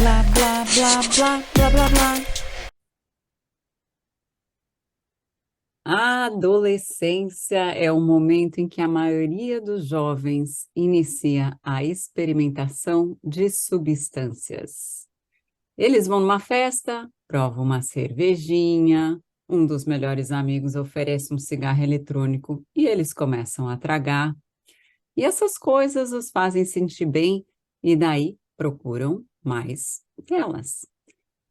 blá, blá, blá, blá, blá, blá, blá. A adolescência é o momento em que a maioria dos jovens inicia a experimentação de substâncias. Eles vão numa festa, provam uma cervejinha, um dos melhores amigos oferece um cigarro eletrônico e eles começam a tragar. E essas coisas os fazem sentir bem e daí procuram mais delas.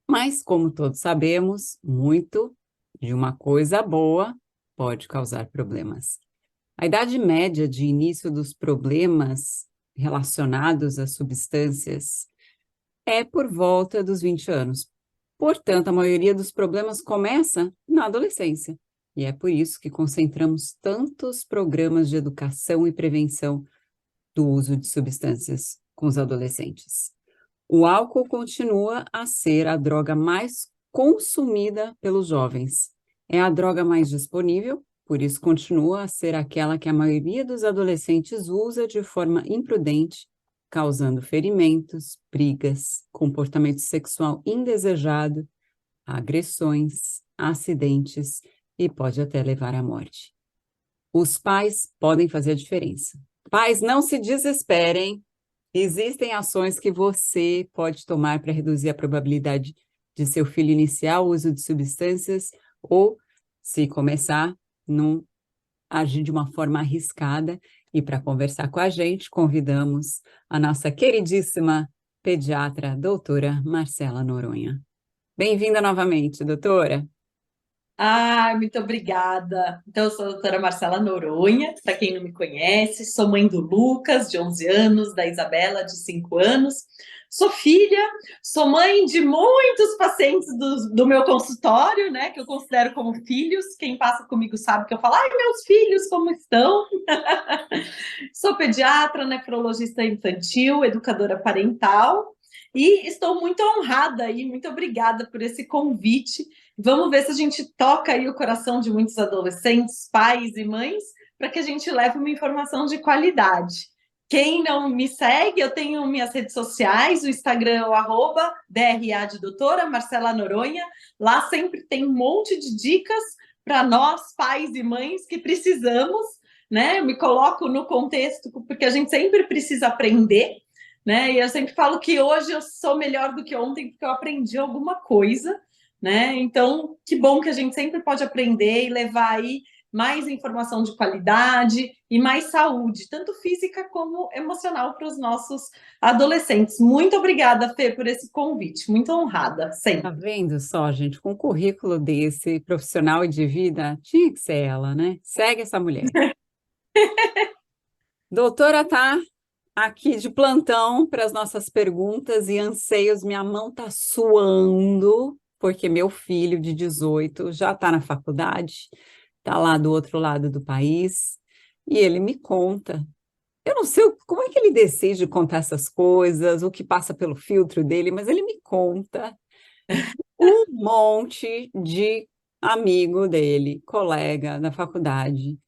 Mas, como todos sabemos, muito de uma coisa boa pode causar problemas. A idade média de início dos problemas relacionados às substâncias é por volta dos 20 anos. Portanto, a maioria dos problemas começa na adolescência. E é por isso que concentramos tantos programas de educação e prevenção do uso de substâncias com os adolescentes. O álcool continua a ser a droga mais consumida pelos jovens. É a droga mais disponível, por isso continua a ser aquela que a maioria dos adolescentes usa de forma imprudente, causando ferimentos, brigas, comportamento sexual indesejado, agressões, acidentes e pode até levar à morte. Os pais podem fazer a diferença. Pais, não se desesperem. Existem ações que você pode tomar para reduzir a probabilidade de seu filho iniciar o uso de substâncias ou, se começar, não agir de uma forma arriscada. E para conversar com a gente, convidamos a nossa queridíssima pediatra, doutora Marcela Noronha. Bem-vinda novamente, doutora. Muito obrigada. Então, eu sou a doutora Marcela Noronha, para quem não me conhece, sou mãe do Lucas, de 11 anos, da Isabela, de 5 anos. Sou filha, sou mãe de muitos pacientes do meu consultório, né, que eu considero como filhos. Quem passa comigo sabe que eu falo, ai, meus filhos, como estão? Sou pediatra, nefrologista infantil, educadora parental, e estou muito honrada e muito obrigada por esse convite. Vamos ver se a gente toca aí o coração de muitos adolescentes, pais e mães, para que a gente leve uma informação de qualidade. Quem não me segue, eu tenho minhas redes sociais, o Instagram é o @DRA de doutora Marcela Noronha. Lá sempre tem um monte de dicas para nós, pais e mães, que precisamos, né? Eu me coloco no contexto, porque a gente sempre precisa aprender, né? E eu sempre falo que hoje eu sou melhor do que ontem, porque eu aprendi alguma coisa, né? Então, que bom que a gente sempre pode aprender e levar aí mais informação de qualidade e mais saúde, tanto física como emocional para os nossos adolescentes. Muito obrigada, Fê, por esse convite. Muito honrada, Tá sempre. vendo só, gente? Com um currículo desse, profissional e de vida, tinha que ser ela, né? Segue essa mulher. Doutora tá aqui de plantão para as nossas perguntas e anseios. Minha mão tá suando, porque meu filho de 18 já está na faculdade, tá lá do outro lado do país, e ele me conta. Eu não sei como é que ele decide contar essas coisas, o que passa pelo filtro dele, mas ele me conta um monte de amigo dele, colega da faculdade,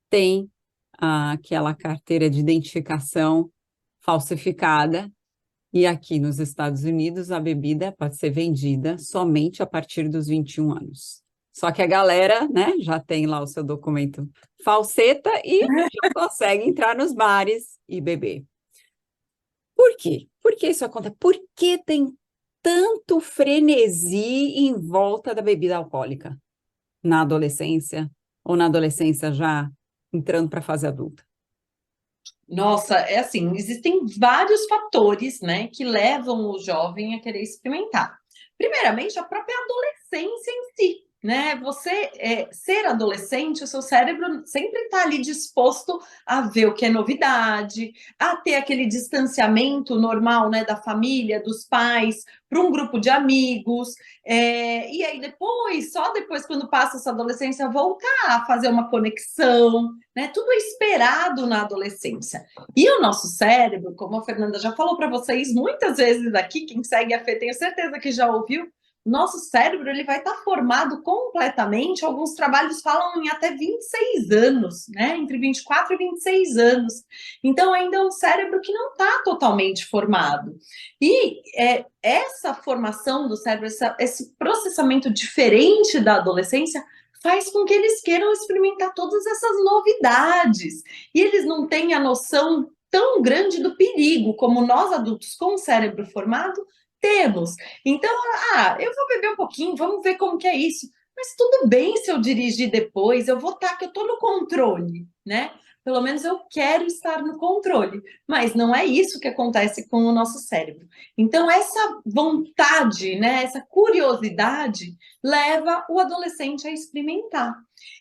tem aquela carteira de identificação falsificada, e aqui nos Estados Unidos a bebida pode ser vendida somente a partir dos 21 anos. Só que a galera, né, já tem lá o seu documento falseta e já consegue entrar nos bares e beber. Por quê? Por que isso acontece? Por que tem tanto frenesi em volta da bebida alcoólica na adolescência ou na adolescência já entrando para a fase adulta? Nossa, é assim, existem vários fatores, né, que levam o jovem a querer experimentar. Primeiramente, a própria adolescência em si, né? Você ser adolescente, o seu cérebro sempre está ali disposto a ver o que é novidade, a ter aquele distanciamento normal, né, da família, dos pais, para um grupo de amigos, e aí depois, só depois, quando passa essa adolescência, voltar a fazer uma conexão, né? Tudo é esperado na adolescência. E o nosso cérebro, como a Fernanda já falou para vocês muitas vezes aqui, quem segue a Fê, tenho certeza que já ouviu, nosso cérebro ele vai estar formado completamente, alguns trabalhos falam em até 26 anos, né? Entre 24 e 26 anos. Então, ainda é um cérebro que não está totalmente formado. E essa formação do cérebro, esse processamento diferente da adolescência, faz com que eles queiram experimentar todas essas novidades. E eles não têm a noção tão grande do perigo como nós adultos com o cérebro formado temos. Então, eu vou beber um pouquinho, vamos ver como que é isso. Mas tudo bem se eu dirigir depois, eu vou estar que eu estou no controle, né? Pelo menos eu quero estar no controle, mas não é isso que acontece com o nosso cérebro. Então, essa vontade, né, essa curiosidade, leva o adolescente a experimentar.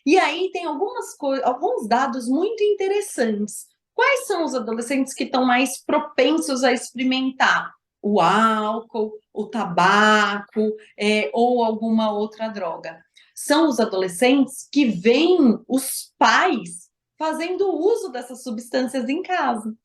E aí tem alguns dados muito interessantes. Quais são os adolescentes que estão mais propensos a experimentar? O álcool, o tabaco, ou alguma outra droga. São os adolescentes que veem os pais fazendo uso dessas substâncias em casa.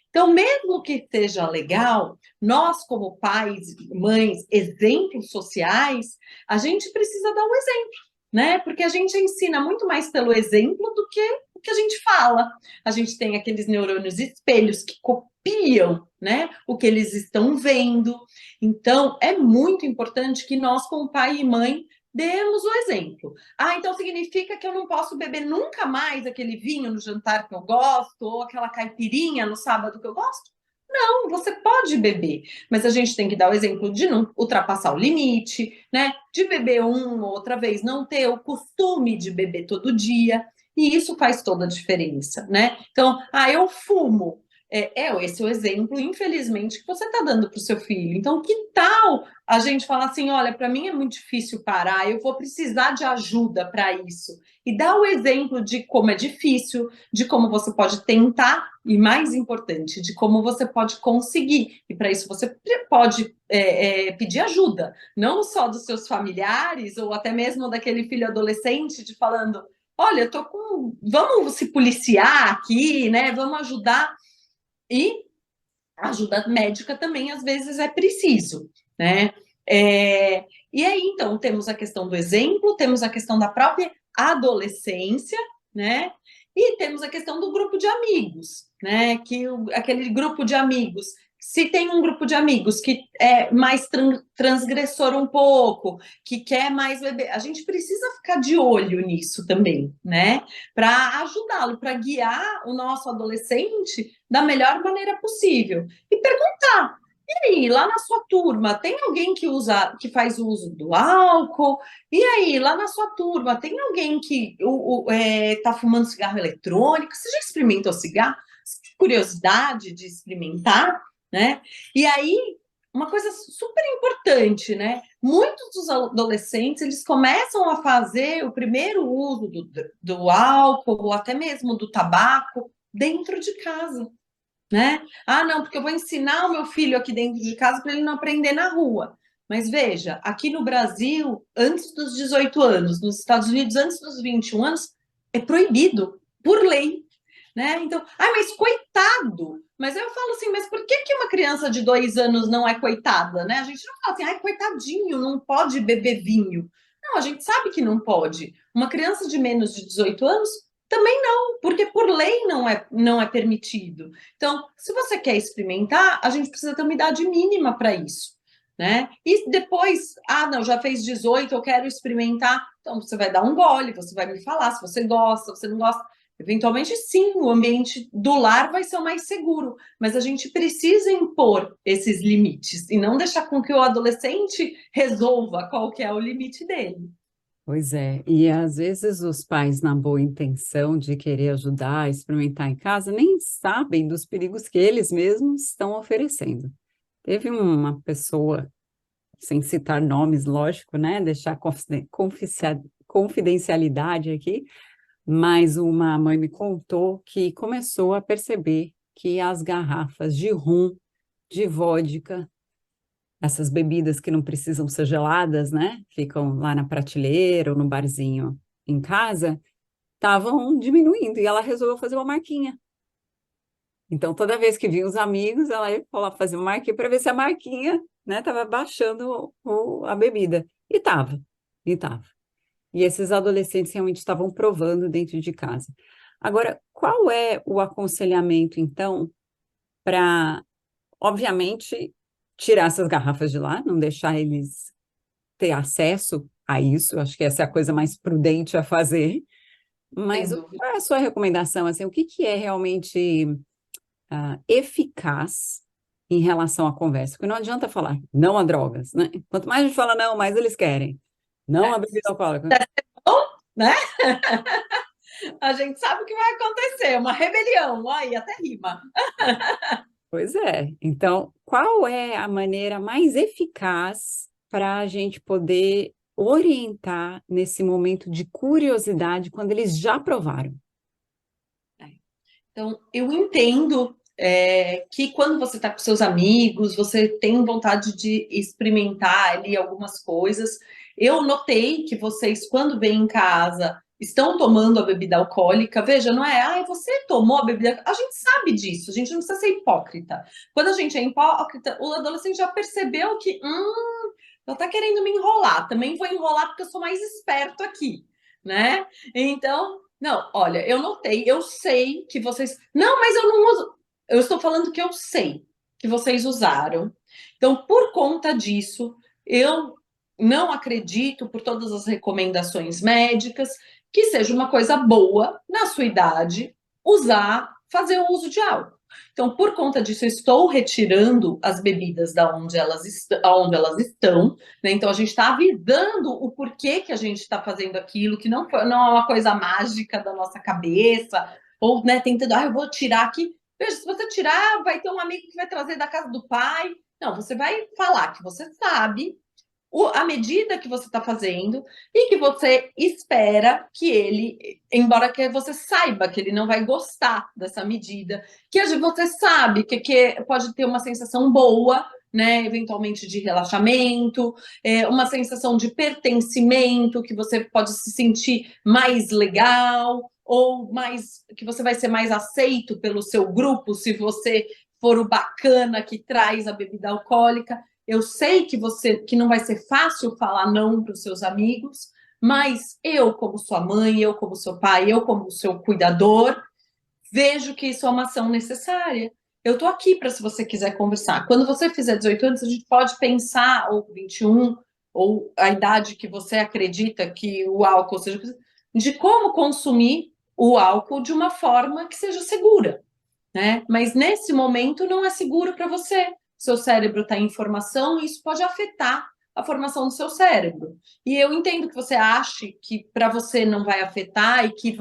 Então, mesmo que seja legal, nós, como pais, mães, exemplos sociais, a gente precisa dar um exemplo, né? Porque a gente ensina muito mais pelo exemplo do que o que a gente fala. A gente tem aqueles neurônios espelhos que copiam, né, o que eles estão vendo. Então, é muito importante que nós, como pai e mãe, demos o exemplo. Então significa que eu não posso beber nunca mais aquele vinho no jantar que eu gosto, ou aquela caipirinha no sábado que eu gosto? Não, você pode beber, mas a gente tem que dar o exemplo de não ultrapassar o limite, né? De beber uma ou outra vez, não ter o costume de beber todo dia, e isso faz toda a diferença, né? Então, eu fumo. Esse é o exemplo, infelizmente, que você está dando para o seu filho. Então, que tal a gente falar assim: olha, para mim é muito difícil parar, eu vou precisar de ajuda para isso. E dar o exemplo de como é difícil, de como você pode tentar, e mais importante, de como você pode conseguir. E para isso você pode pedir ajuda, não só dos seus familiares, ou até mesmo daquele filho adolescente, de falando: olha, eu tô com. Vamos se policiar aqui, né? Vamos ajudar. E ajuda médica também, às vezes, é preciso, né? E aí, então, temos a questão do exemplo, temos a questão da própria adolescência, né? E temos a questão do grupo de amigos, né? Que aquele grupo de amigos, se tem um grupo de amigos que é mais transgressor um pouco, que quer mais beber, a gente precisa ficar de olho nisso também, né? Para ajudá-lo, para guiar o nosso adolescente da melhor maneira possível. E perguntar: e aí, lá na sua turma, tem alguém que faz uso do álcool? E aí, lá na sua turma, tem alguém que está fumando cigarro eletrônico? Você já experimentou cigarro? Você tem curiosidade de experimentar, né? E aí, uma coisa super importante, né? Muitos dos adolescentes, eles começam a fazer o primeiro uso do álcool, ou até mesmo do tabaco, dentro de casa, né? Não, porque eu vou ensinar o meu filho aqui dentro de casa para ele não aprender na rua. Mas veja, aqui no Brasil, antes dos 18 anos, nos Estados Unidos, antes dos 21 anos, é proibido, por lei, né? Então, mas coitado. Mas eu falo assim, mas por que uma criança de 2 anos não é coitada, né? A gente não fala assim: coitadinho, não pode beber vinho. Não, a gente sabe que não pode. Uma criança de menos de 18 anos também não, porque por lei não é permitido. Então, se você quer experimentar, a gente precisa ter uma idade mínima para isso, né? E depois, não, já fez 18, eu quero experimentar. Então, você vai dar um gole, você vai me falar se você gosta, se você não gosta. Eventualmente, sim, o ambiente do lar vai ser o mais seguro, mas a gente precisa impor esses limites e não deixar com que o adolescente resolva qual que é o limite dele. Pois é, e às vezes os pais, na boa intenção de querer ajudar, experimentar em casa, nem sabem dos perigos que eles mesmos estão oferecendo. Teve uma pessoa, sem citar nomes, lógico, né? Deixar confidencialidade aqui, mas uma mãe me contou que começou a perceber que as garrafas de rum, de vodka, essas bebidas que não precisam ser geladas, né? Ficam lá na prateleira ou no barzinho em casa, estavam diminuindo e ela resolveu fazer uma marquinha. Então, toda vez que vinha os amigos, ela ia lá fazer uma marquinha para ver se a marquinha, né, estava baixando a bebida. E estava. E esses adolescentes realmente estavam provando dentro de casa. Agora, qual é o aconselhamento, então, para, obviamente, tirar essas garrafas de lá, não deixar eles ter acesso a isso? Acho que essa é a coisa mais prudente a fazer. Sem Mas dúvida. qual é a sua recomendação? Assim, o que que é realmente eficaz em relação à conversa? Porque não adianta falar não a drogas, né? Quanto mais a gente fala não, mais eles querem. Não É. a bebida alcoólica. Bom, né? A gente sabe o que vai acontecer, uma rebelião, aí até rima. Pois é. Então, qual é a maneira mais eficaz para a gente poder orientar nesse momento de curiosidade quando eles já provaram? Então, eu entendo que quando você está com seus amigos, você tem vontade de experimentar ali algumas coisas. Eu notei que vocês, quando vêm em casa, estão tomando a bebida alcoólica. Veja, não é, ah, você tomou a bebida. A gente sabe disso, a gente não precisa ser hipócrita. Quando a gente é hipócrita, o adolescente já percebeu que, ela tá querendo me enrolar, também vou enrolar porque eu sou mais esperto aqui, né? Então, não, olha, eu notei, eu sei que vocês. Não, mas eu não uso. Eu estou falando que eu sei que vocês usaram. Então, por conta disso, eu não acredito, por todas as recomendações médicas, que seja uma coisa boa na sua idade usar, fazer o uso de álcool. Então, por conta disso, eu estou retirando as bebidas da onde elas estão, né? Então, a gente está avisando o porquê que a gente está fazendo aquilo, que não é uma coisa mágica da nossa cabeça, ou né, tentando, eu vou tirar aqui. Veja, se você tirar, vai ter um amigo que vai trazer da casa do pai. Não, você vai falar que você sabe a medida que você está fazendo e que você espera que ele, embora que você saiba que ele não vai gostar dessa medida, que você sabe que pode ter uma sensação boa, né, eventualmente de relaxamento, uma sensação de pertencimento, que você pode se sentir mais legal, ou mais que você vai ser mais aceito pelo seu grupo se você for o bacana que traz a bebida alcoólica. Eu sei que não vai ser fácil falar não para os seus amigos, mas eu, como sua mãe, eu, como seu pai, eu, como seu cuidador, vejo que isso é uma ação necessária. Eu estou aqui para se você quiser conversar. Quando você fizer 18 anos, a gente pode pensar, ou 21, ou a idade que você acredita que o álcool seja, de como consumir o álcool de uma forma que seja segura, né? Mas nesse momento não é seguro para você. Seu cérebro está em formação e isso pode afetar a formação do seu cérebro. E eu entendo que você ache que para você não vai afetar e que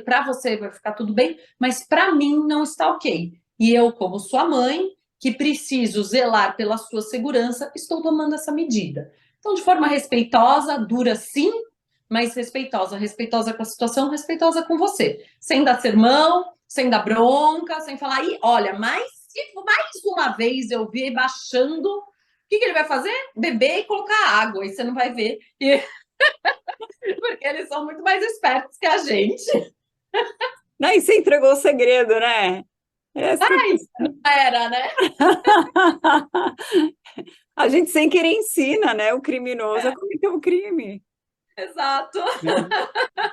para você vai ficar tudo bem, mas para mim não está ok. E eu, como sua mãe, que preciso zelar pela sua segurança, estou tomando essa medida. Então, de forma respeitosa, dura sim, mas respeitosa, respeitosa com a situação, respeitosa com você, sem dar sermão, sem dar bronca, sem falar, e olha, mas se mais uma vez eu ver baixando, o que ele vai fazer? Beber e colocar água, e você não vai ver, porque eles são muito mais espertos que a gente. Aí você entregou o segredo, né? Essa que é a Ai, questão. não era, né? A gente sem querer ensina, né? O criminoso a cometer o crime. Exato. Né?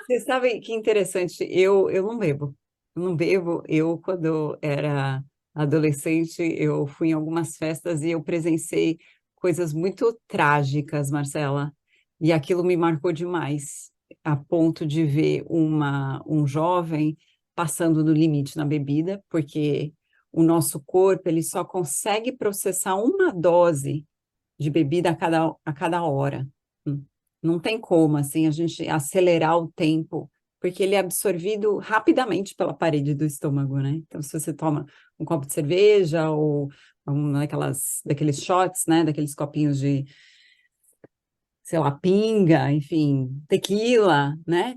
Você sabe que interessante, eu não bebo. Eu não bebo. Eu, quando era adolescente, eu fui em algumas festas e eu presenciei coisas muito trágicas, Marcela. E aquilo me marcou demais, a ponto de ver um jovem passando do limite na bebida, porque o nosso corpo ele só consegue processar uma dose de bebida a cada hora. Hum. Não tem como, assim, a gente acelerar o tempo, porque ele é absorvido rapidamente pela parede do estômago, né? Então, se você toma um copo de cerveja ou daqueles shots, né? Daqueles copinhos de, sei lá, pinga, enfim, tequila, né?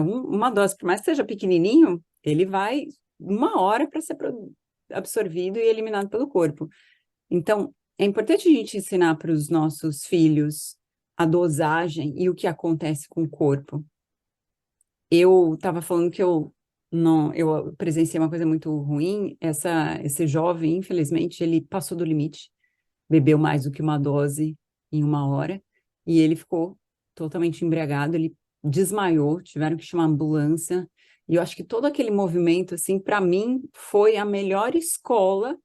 Uma dose, por mais que seja pequenininho, ele vai uma hora para ser absorvido e eliminado pelo corpo. Então, é importante a gente ensinar para os nossos filhos a dosagem e o que acontece com o corpo. Eu estava falando que eu Não, eu presenciei uma coisa muito ruim. Esse jovem, infelizmente, ele passou do limite, bebeu mais do que uma dose em uma hora, e ele ficou totalmente embriagado, ele desmaiou, tiveram que chamar a ambulância, e eu acho que todo aquele movimento, assim, para mim, foi a melhor escola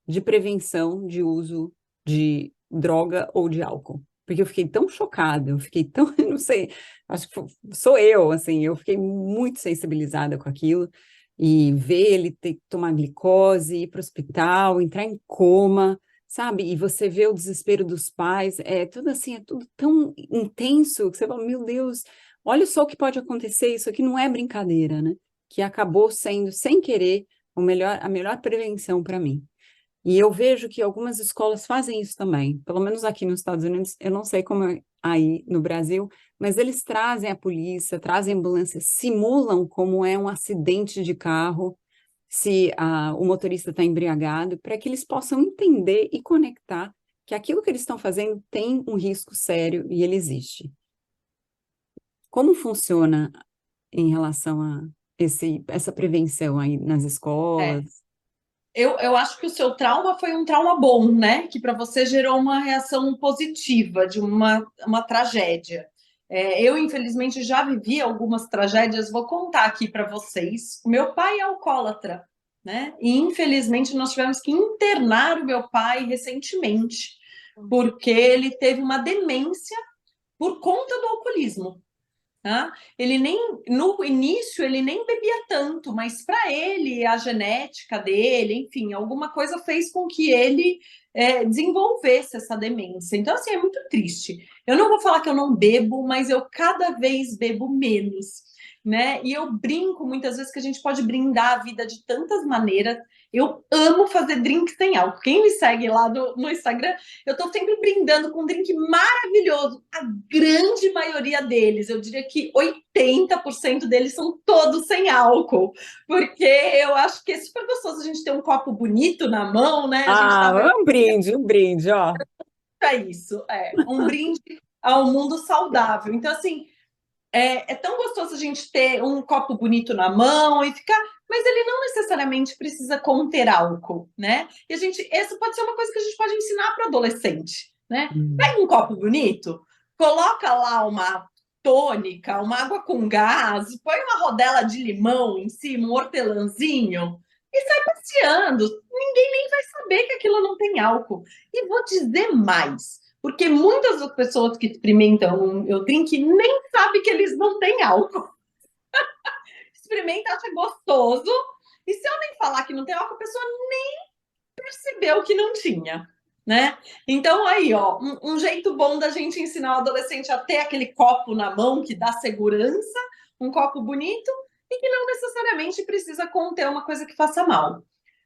de prevenção de uso de droga ou de álcool. Porque eu fiquei tão chocada, eu fiquei tão, eu não sei, acho que sou eu, assim, eu fiquei muito sensibilizada com aquilo, e ver ele ter que tomar glicose, ir para o hospital, entrar em coma, sabe? E você vê o desespero dos pais, é tudo assim, é tudo tão intenso que você fala, meu Deus, olha só o que pode acontecer, isso aqui não é brincadeira, né? Que acabou sendo, sem querer, a melhor prevenção para mim. E eu vejo que algumas escolas fazem isso também, pelo menos aqui nos Estados Unidos, eu não sei como é aí no Brasil, mas eles trazem a polícia, trazem a ambulância, simulam como é um acidente de carro, se o motorista está embriagado, para que eles possam entender e conectar que aquilo que eles estão fazendo tem um risco sério e ele existe. Como funciona em relação a essa prevenção aí nas É. escolas? Eu acho que o seu trauma foi um trauma bom, né? Que para você gerou uma reação positiva de uma tragédia. Eu, infelizmente, já vivi algumas tragédias, vou contar aqui para vocês. O meu pai é alcoólatra, né? E, infelizmente, nós tivemos que internar o meu pai recentemente, porque ele teve uma demência por conta do alcoolismo. Tá? Ele nem no início ele nem bebia tanto, mas para ele a genética dele, enfim, alguma coisa fez com que ele desenvolvesse essa demência. Então assim é muito triste. Eu não vou falar que eu não bebo, mas eu cada vez bebo menos, né? E eu brinco muitas vezes que a gente pode brindar a vida de tantas maneiras. Eu amo fazer drink sem álcool. Quem me segue lá no Instagram, eu estou sempre brindando com um drink maravilhoso. A grande maioria deles, eu diria que 80% deles são todos sem álcool, porque eu acho que é super gostoso a gente ter um copo bonito na mão, né? A gente tá Ah, um brinde, ó. para isso, um brinde ao mundo saudável. Então, assim, é tão gostoso a gente ter um copo bonito na mão e ficar, mas ele não necessariamente precisa conter álcool, né? E a gente, essa pode ser uma coisa que a gente pode ensinar para adolescente, né? Hum. Pega um copo bonito, coloca lá uma tônica, uma água com gás, põe uma rodela de limão em cima, um hortelãzinho e sai passeando. Ninguém nem vai saber que aquilo não tem álcool. E vou dizer mais, porque muitas das pessoas que experimentam o drink nem sabem que eles não têm álcool. Experimenta, acha gostoso. E se eu nem falar que não tem álcool, a pessoa nem percebeu que não tinha, né? Então aí, ó, um jeito bom da gente ensinar o adolescente a ter aquele copo na mão que dá segurança, um copo bonito e que não necessariamente precisa conter uma coisa que faça mal.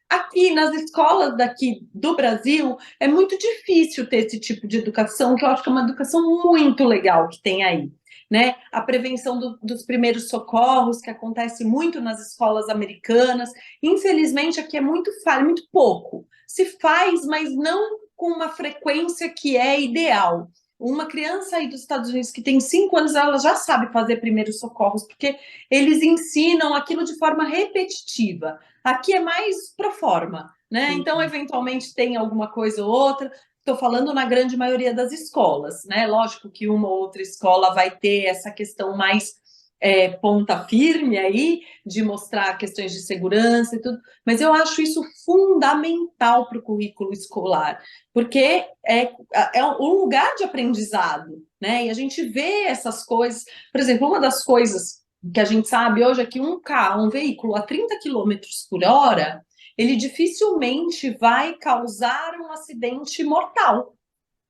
Aqui nas escolas daqui do Brasil é muito difícil ter esse tipo de educação, que eu acho que é uma educação muito legal que tem aí, né? A prevenção dos primeiros socorros, que acontece muito nas escolas americanas. Infelizmente, aqui é muito falho, muito pouco. Se faz, mas não com uma frequência que é ideal. Uma criança aí dos Estados Unidos que tem 5 anos, ela já sabe fazer primeiros socorros, porque eles ensinam aquilo de forma repetitiva. Aqui é mais pro forma, né? Então, Sim. eventualmente tem alguma coisa ou outra. Estou falando na grande maioria das escolas, né? Lógico que uma ou outra escola vai ter essa questão mais ponta firme aí, de mostrar questões de segurança e tudo, mas eu acho isso fundamental para o currículo escolar, porque é um lugar de aprendizado, né? E a gente vê essas coisas, por exemplo, uma das coisas que a gente sabe hoje é que um carro, um veículo a 30 quilômetros por hora, ele dificilmente vai causar um acidente mortal,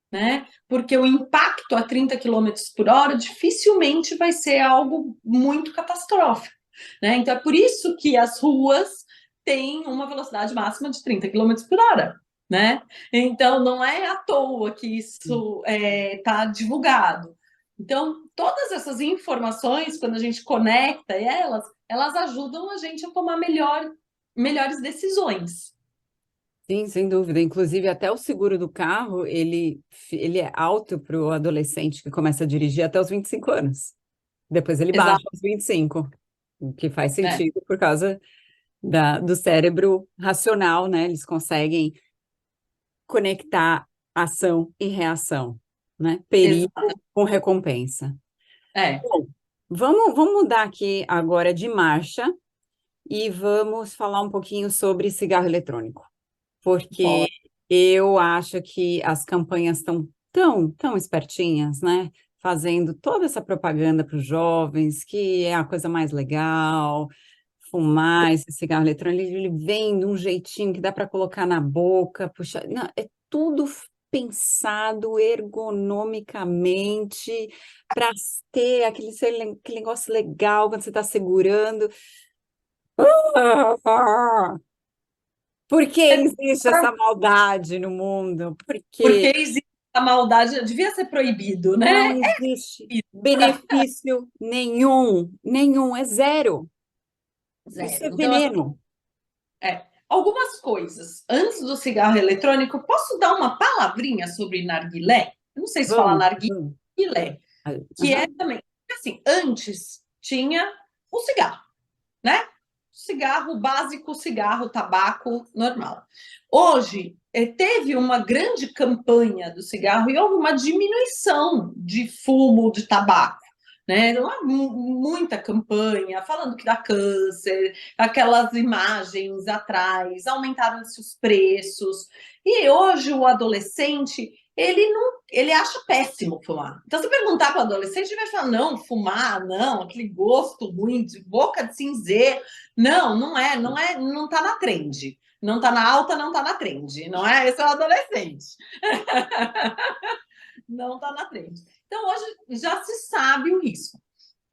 né? Porque o impacto a 30 quilômetros por hora dificilmente vai ser algo muito catastrófico, né? Então é por isso que as ruas têm uma velocidade máxima de 30 quilômetros por hora, né? Então não é à toa que isso está divulgado. Então, todas essas informações, quando a gente conecta elas, elas ajudam a gente a tomar melhores decisões. Sim, sem dúvida. Inclusive, até o seguro do carro, ele é alto para o adolescente que começa a dirigir até os 25 anos. Depois ele baixa Exato. aos 25. o que faz É, sentido por causa do cérebro racional, né? Eles conseguem conectar ação e reação, né? exato. Perigo com recompensa. É, Bom, vamos mudar aqui agora de marcha e vamos falar um pouquinho sobre cigarro eletrônico, porque pode. eu acho que as campanhas estão tão espertinhas, né? Fazendo toda essa propaganda para os jovens, que é a coisa mais legal, fumar esse cigarro eletrônico, ele vem de um jeitinho que dá para colocar na boca, puxa, não, é tudo pensado ergonomicamente para ter aquele negócio legal quando você está segurando. Por que existe essa maldade no mundo? Por Porque que existe a maldade, devia ser proibido, né? não existe benefício nenhum, é zero. Isso é Zero. Então, assim, veneno. algumas coisas. Antes do cigarro eletrônico, posso dar uma palavrinha sobre narguilé? Eu não sei se falar Vamos, narguilé, vamos. que é Aham. também, assim, antes tinha o cigarro, né? Cigarro básico, cigarro, tabaco normal. Hoje, teve uma grande campanha do cigarro e houve uma diminuição de fumo de tabaco. Né? Não há muita campanha falando que dá câncer, aquelas imagens atrás, aumentaram-se os preços. E hoje o adolescente, ele não, ele acha péssimo fumar. Então, se perguntar para o adolescente, ele vai falar: não, fumar, não, aquele gosto ruim, de boca de cinzeiro. Não, não está na trend. Não está na alta, não está na trend. Não é? Esse é o adolescente. Não está na trend. Então, hoje já se sabe o risco.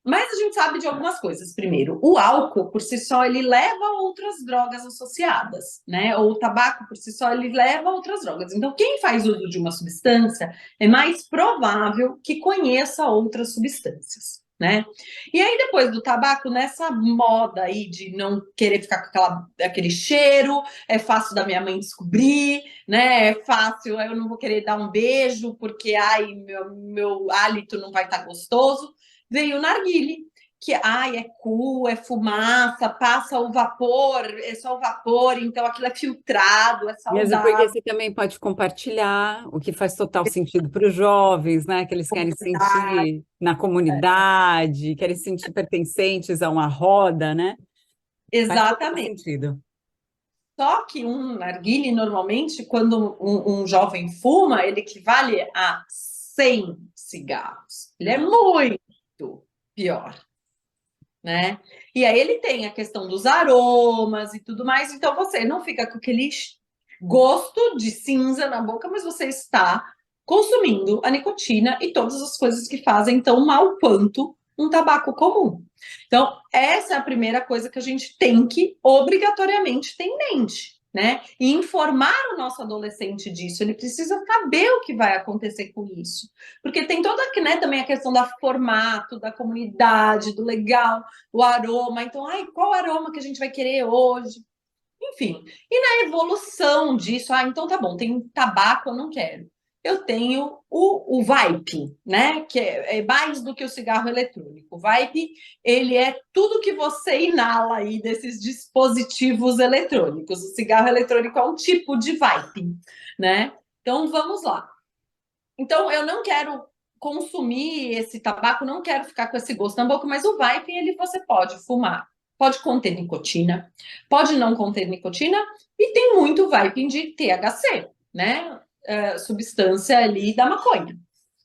Mas a gente sabe de algumas coisas. Primeiro, o álcool, por si só, ele leva a outras drogas associadas, né? Ou o tabaco, por si só, ele leva a outras drogas. Então, quem faz uso de uma substância é mais provável que conheça outras substâncias, né? E aí, depois do tabaco, nessa moda aí de não querer ficar com aquele cheiro, é fácil da minha mãe descobrir, né? É fácil, eu não vou querer dar um beijo porque, ai, meu hálito não vai estar gostoso. Veio o narguile, que ai, é cu, é fumaça, passa o vapor, é só o vapor, então aquilo é filtrado, é Mesmo porque saudável. você também pode compartilhar, o que faz total sentido para os jovens, né? Que eles querem se sentir na comunidade, querem se sentir pertencentes a uma roda, né? Faz total Exatamente. sentido. Só que um narguile, normalmente, quando um jovem fuma, ele equivale a 100 cigarros. Ele é muito pior, né? E aí ele tem a questão dos aromas e tudo mais, então você não fica com aquele gosto de cinza na boca, mas você está consumindo a nicotina e todas as coisas que fazem tão mal quanto um tabaco comum. Então, essa é a primeira coisa que a gente tem que obrigatoriamente ter em mente, né? E informar o nosso adolescente disso. Ele precisa saber o que vai acontecer com isso. Porque tem toda, né, também a questão do formato, da comunidade, do legal, o aroma. Então, ai, qual aroma que a gente vai querer hoje? Enfim, e na evolução disso, então tá bom, tem tabaco, eu não quero. Eu tenho o vape, né? Que é mais do que o cigarro eletrônico. O vape, ele é tudo que você inala aí desses dispositivos eletrônicos. O cigarro eletrônico é um tipo de vape, né? Então vamos lá. Então eu não quero consumir esse tabaco, não quero ficar com esse gosto na boca, mas o vape, ele você pode fumar. Pode conter nicotina, pode não conter nicotina, e tem muito vaping de THC, né? Substância ali da maconha.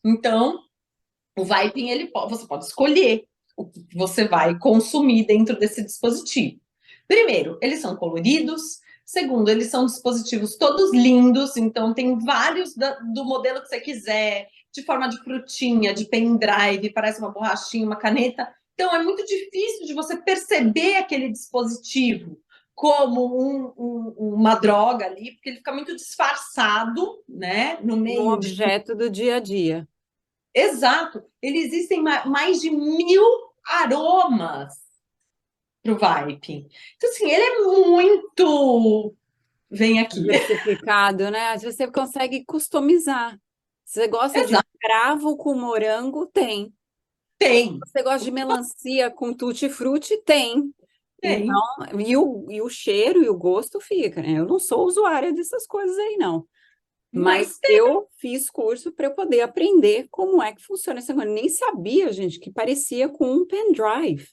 Então, o vaping, você pode escolher o que você vai consumir dentro desse dispositivo. Primeiro, eles são coloridos. Segundo, eles são dispositivos todos lindos, então tem vários do modelo que você quiser, de forma de frutinha, de pendrive, parece uma borrachinha, uma caneta. Então é muito difícil de você perceber aquele dispositivo como uma droga ali, porque ele fica muito disfarçado, né, no Um meio de tudo. objeto do dia a dia. Exato. Ele existem mais de 1000 aromas para o Vibe. Então, assim, ele é muito. Vem aqui. Diversificado, né? Você consegue customizar. Se você gosta de Exato. cravo com morango, tem. Tem, Você gosta de melancia com tutti-frutti? Tem. Então, tem. e o cheiro e o gosto fica, né? Eu não sou usuária dessas coisas aí, não. Mas Mas tem. eu fiz curso para eu poder aprender como é que funciona esse negócio. Eu nem sabia, gente, que parecia com um pendrive.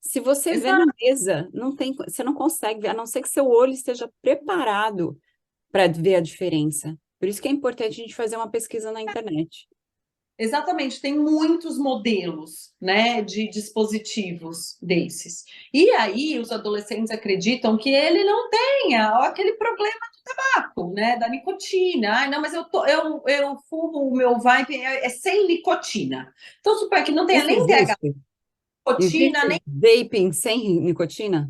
Se você vê na Exato. mesa, não tem, você não consegue ver, a não ser que seu olho esteja preparado para ver a diferença. Por isso que é importante a gente fazer uma pesquisa na internet. Exatamente, tem muitos modelos, né, de dispositivos desses. E aí os adolescentes acreditam que ele não tenha aquele problema do tabaco, né, da nicotina. Ai, não, mas eu fumo o meu vape é sem nicotina. Então, supõe que não tenha Isso nem THC, existe? nicotina, Existe nem vaping sem nicotina?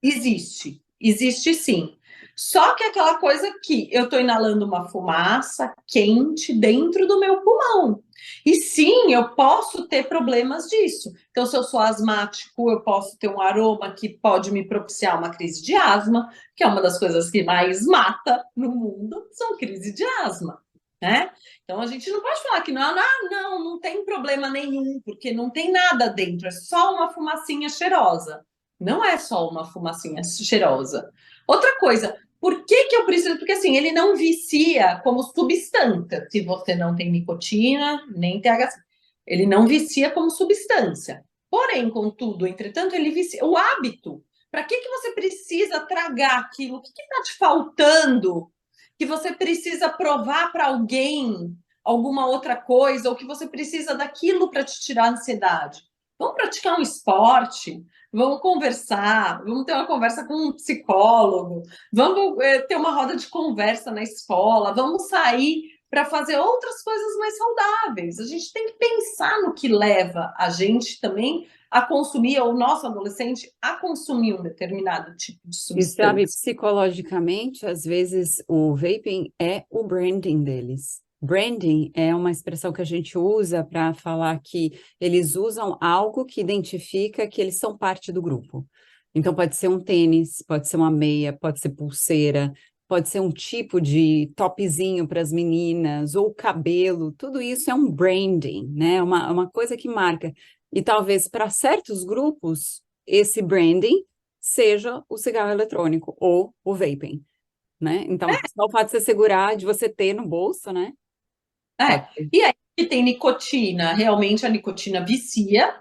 existe. Existe sim. Só que aquela coisa que eu estou inalando uma fumaça quente dentro do meu pulmão. E sim, eu posso ter problemas disso. Então, se eu sou asmático, eu posso ter um aroma que pode me propiciar uma crise de asma, que é uma das coisas que mais mata no mundo, são crises de asma, né? Então, a gente não pode falar que não tem problema nenhum, porque não tem nada dentro, é só uma fumacinha cheirosa. Não é só uma fumacinha cheirosa. Outra coisa, por que que eu preciso? Porque assim, ele não vicia como substância, se você não tem nicotina, nem THC. Ele não vicia como substância. Porém, contudo, entretanto, ele vicia. O hábito. Para que que você precisa tragar aquilo? O que está te faltando? Que você precisa provar para alguém alguma outra coisa, ou que você precisa daquilo para te tirar a ansiedade? Vamos praticar um esporte, vamos conversar, vamos ter uma conversa com um psicólogo, vamos ter uma roda de conversa na escola, vamos sair para fazer outras coisas mais saudáveis. A gente tem que pensar no que leva a gente também a consumir, ou o nosso adolescente a consumir um determinado tipo de E sabe, substância. psicologicamente, às vezes o vaping é o branding deles. Branding é uma expressão que a gente usa para falar que eles usam algo que identifica que eles são parte do grupo. Então, pode ser um tênis, pode ser uma meia, pode ser pulseira, pode ser um tipo de topzinho para as meninas, ou cabelo, tudo isso é um branding, né? Uma coisa que marca. E talvez para certos grupos, esse branding seja o cigarro eletrônico ou o vaping, né? Então, só o fato de você segurar, de você ter no bolso, né? Pode É. ser. E aí que tem nicotina, realmente a nicotina vicia,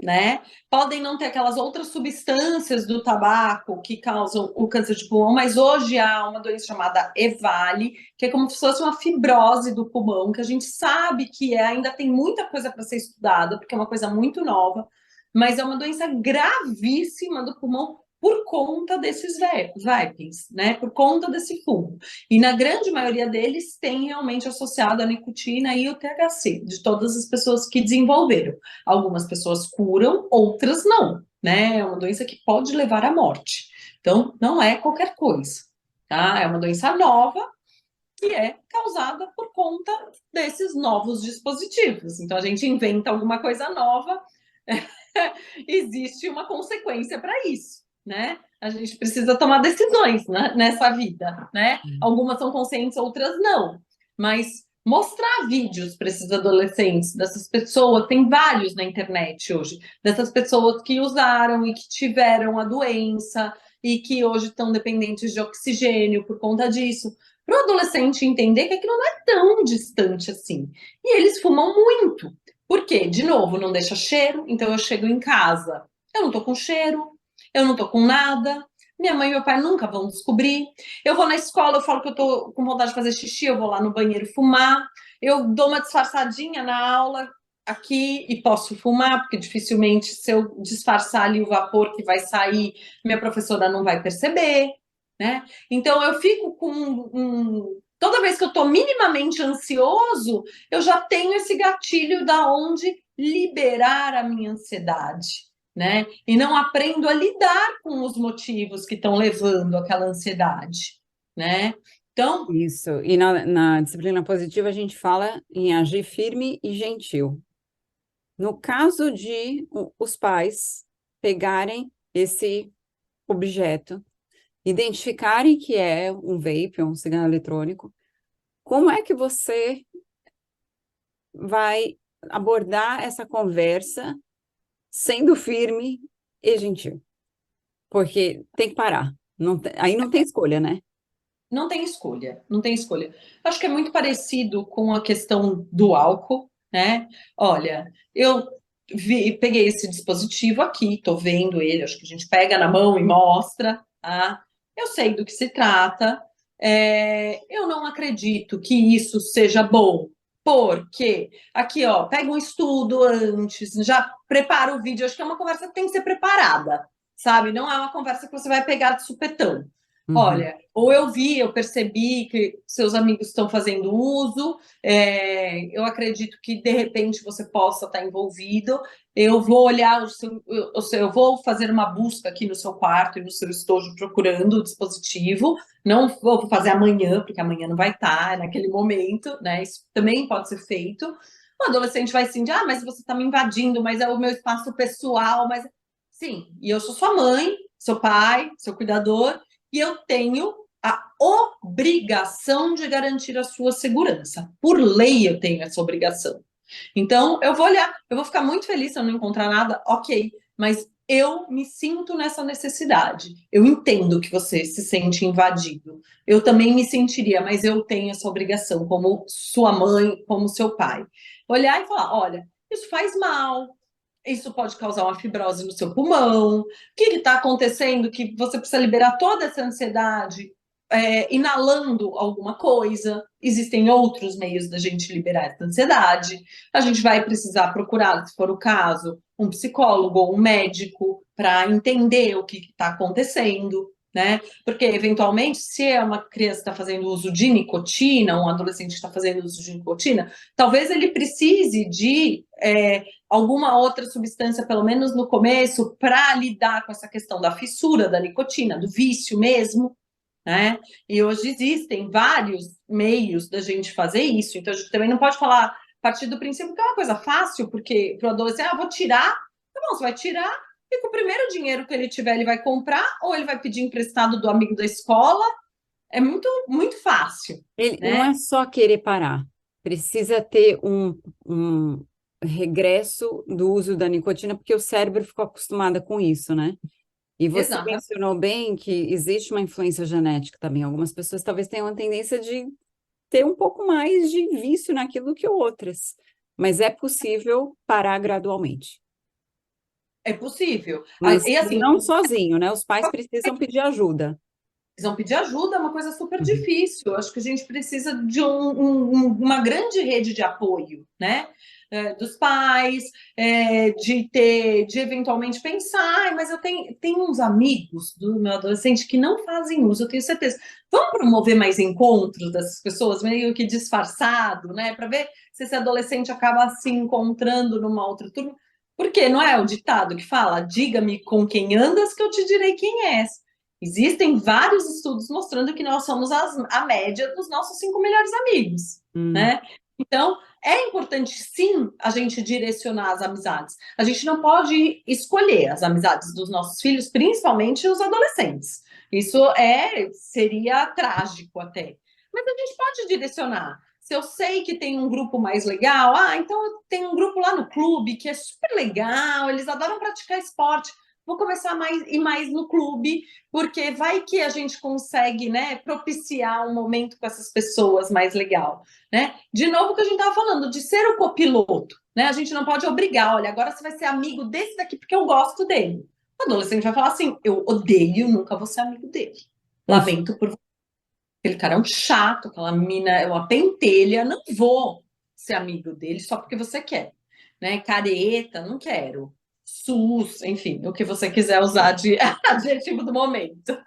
né? Podem não ter aquelas outras substâncias do tabaco que causam o câncer de pulmão, mas hoje há uma doença chamada EVALI, que é como se fosse uma fibrose do pulmão, que a gente sabe que ainda tem muita coisa para ser estudada, porque é uma coisa muito nova, mas é uma doença gravíssima do pulmão por conta desses vapings, né? Por conta desse fumo. E na grande maioria deles tem realmente associado a nicotina e o THC, de todas as pessoas que desenvolveram. Algumas pessoas curam, outras não, né? É uma doença que pode levar à morte. Então, não é qualquer coisa, tá? É uma doença nova que é causada por conta desses novos dispositivos. Então, a gente inventa alguma coisa nova, existe uma consequência para isso, né? A gente precisa tomar decisões, né, nessa vida, né? Algumas são conscientes, outras não. Mas mostrar vídeos para esses adolescentes, dessas pessoas, tem vários na internet hoje, dessas pessoas que usaram e que tiveram a doença e que hoje estão dependentes de oxigênio por conta disso. Para o adolescente entender que aquilo não é tão distante assim. E eles fumam muito. Por quê? De novo, não deixa cheiro, então eu chego em casa, eu não tô com cheiro, eu não tô com nada, minha mãe e meu pai nunca vão descobrir. Eu vou na escola, eu falo que eu tô com vontade de fazer xixi, eu vou lá no banheiro fumar, eu dou uma disfarçadinha na aula aqui e posso fumar, porque dificilmente se eu disfarçar ali o vapor que vai sair, minha professora não vai perceber, né? Então eu fico com toda vez que eu estou minimamente ansioso, eu já tenho esse gatilho da onde liberar a minha ansiedade, né? E não aprendo a lidar com os motivos que estão levando aquela ansiedade, né? Então, Isso. E na disciplina positiva, a gente fala em agir firme e gentil. No caso de os pais pegarem esse objeto, identificarem que é um vape, um cigarro eletrônico, como é que você vai abordar essa conversa sendo firme e gentil, porque tem que parar. Aí não tem escolha, né? Não tem escolha, não tem escolha. Acho que é muito parecido com a questão do álcool, né? Olha, eu peguei esse dispositivo aqui, tô vendo ele, acho que a gente pega na mão e mostra, tá? Eu sei do que se trata. Eu não acredito que isso seja bom, porque aqui, ó, pega um estudo antes, já prepara o vídeo. Acho que é uma conversa que tem que ser preparada, sabe? Não é uma conversa que você vai pegar de supetão. Uhum. Olha, ou eu percebi que seus amigos estão fazendo uso, eu acredito que de repente você possa estar envolvido. Eu vou olhar eu vou fazer uma busca aqui no seu quarto e no seu estojo procurando o dispositivo. Não vou fazer amanhã, porque amanhã não vai estar naquele momento, né? Isso também pode ser feito. O adolescente vai assim, mas você está me invadindo, mas é o meu espaço pessoal, mas sim, e eu sou sua mãe, seu pai, seu cuidador, e eu tenho a obrigação de garantir a sua segurança. Por lei, eu tenho essa obrigação. Então, eu vou olhar, eu vou ficar muito feliz se eu não encontrar nada, ok, mas eu me sinto nessa necessidade. Eu entendo que você se sente invadido. Eu também me sentiria, mas eu tenho essa obrigação, como sua mãe, como seu pai. Olhar e falar: olha, isso faz mal, isso pode causar uma fibrose no seu pulmão. O que está acontecendo que você precisa liberar toda essa ansiedade inalando alguma coisa? Existem outros meios da gente liberar essa ansiedade. A gente vai precisar procurar, se for o caso, um psicólogo ou um médico para entender o que está acontecendo, né? Porque, eventualmente, se é uma criança que está fazendo uso de nicotina, um adolescente está fazendo uso de nicotina, talvez ele precise de alguma outra substância, pelo menos no começo, para lidar com essa questão da fissura da nicotina, do vício mesmo, né? E hoje existem vários meios da gente fazer isso, então a gente também não pode falar a partir do princípio que é uma coisa fácil, porque para o adolescente, vou tirar, tá bom, você vai tirar, e com o primeiro dinheiro que ele tiver, ele vai comprar, ou ele vai pedir emprestado do amigo da escola, é muito, muito fácil, Ele não né? é só querer parar, precisa ter um regresso do uso da nicotina, porque o cérebro ficou acostumado com isso, né? E você Exato. mencionou bem que existe uma influência genética também. Algumas pessoas talvez tenham a tendência de ter um pouco mais de vício naquilo que outras, mas é possível parar gradualmente. É possível. Mas E assim, não sozinho, né? Os pais precisam pedir ajuda. precisam pedir ajuda, é uma coisa super Uhum. difícil. Acho que a gente precisa de uma grande rede de apoio, né? Dos pais, de eventualmente pensar, mas eu tenho uns amigos do meu adolescente que não fazem uso, eu tenho certeza. Vamos promover mais encontros dessas pessoas, meio que disfarçado, né? Para ver se esse adolescente acaba se encontrando numa outra turma. Porque não é o ditado que fala: diga-me com quem andas, que eu te direi quem és. Existem vários estudos mostrando que nós somos a média dos nossos 5 melhores amigos, Hum, né? Então, é importante, sim, a gente direcionar as amizades. A gente não pode escolher as amizades dos nossos filhos, principalmente os adolescentes. Isso seria trágico até. Mas a gente pode direcionar. Se eu sei que tem um grupo mais legal, então eu tenho um grupo lá no clube que é super legal, eles adoram praticar esporte. Vou começar ir mais no clube, porque vai que a gente consegue, né, propiciar um momento com essas pessoas mais legal, né? De novo, o que a gente estava falando, de ser o copiloto, né? A gente não pode obrigar, olha, agora você vai ser amigo desse daqui porque eu gosto dele. O adolescente vai falar assim: eu odeio, nunca vou ser amigo dele. hum. Lamento por você. Aquele cara é um chato, aquela mina é uma pentelha, não vou ser amigo dele só porque você quer, né? Careta, não quero. SUS, enfim, o que você quiser usar de adjetivo do momento.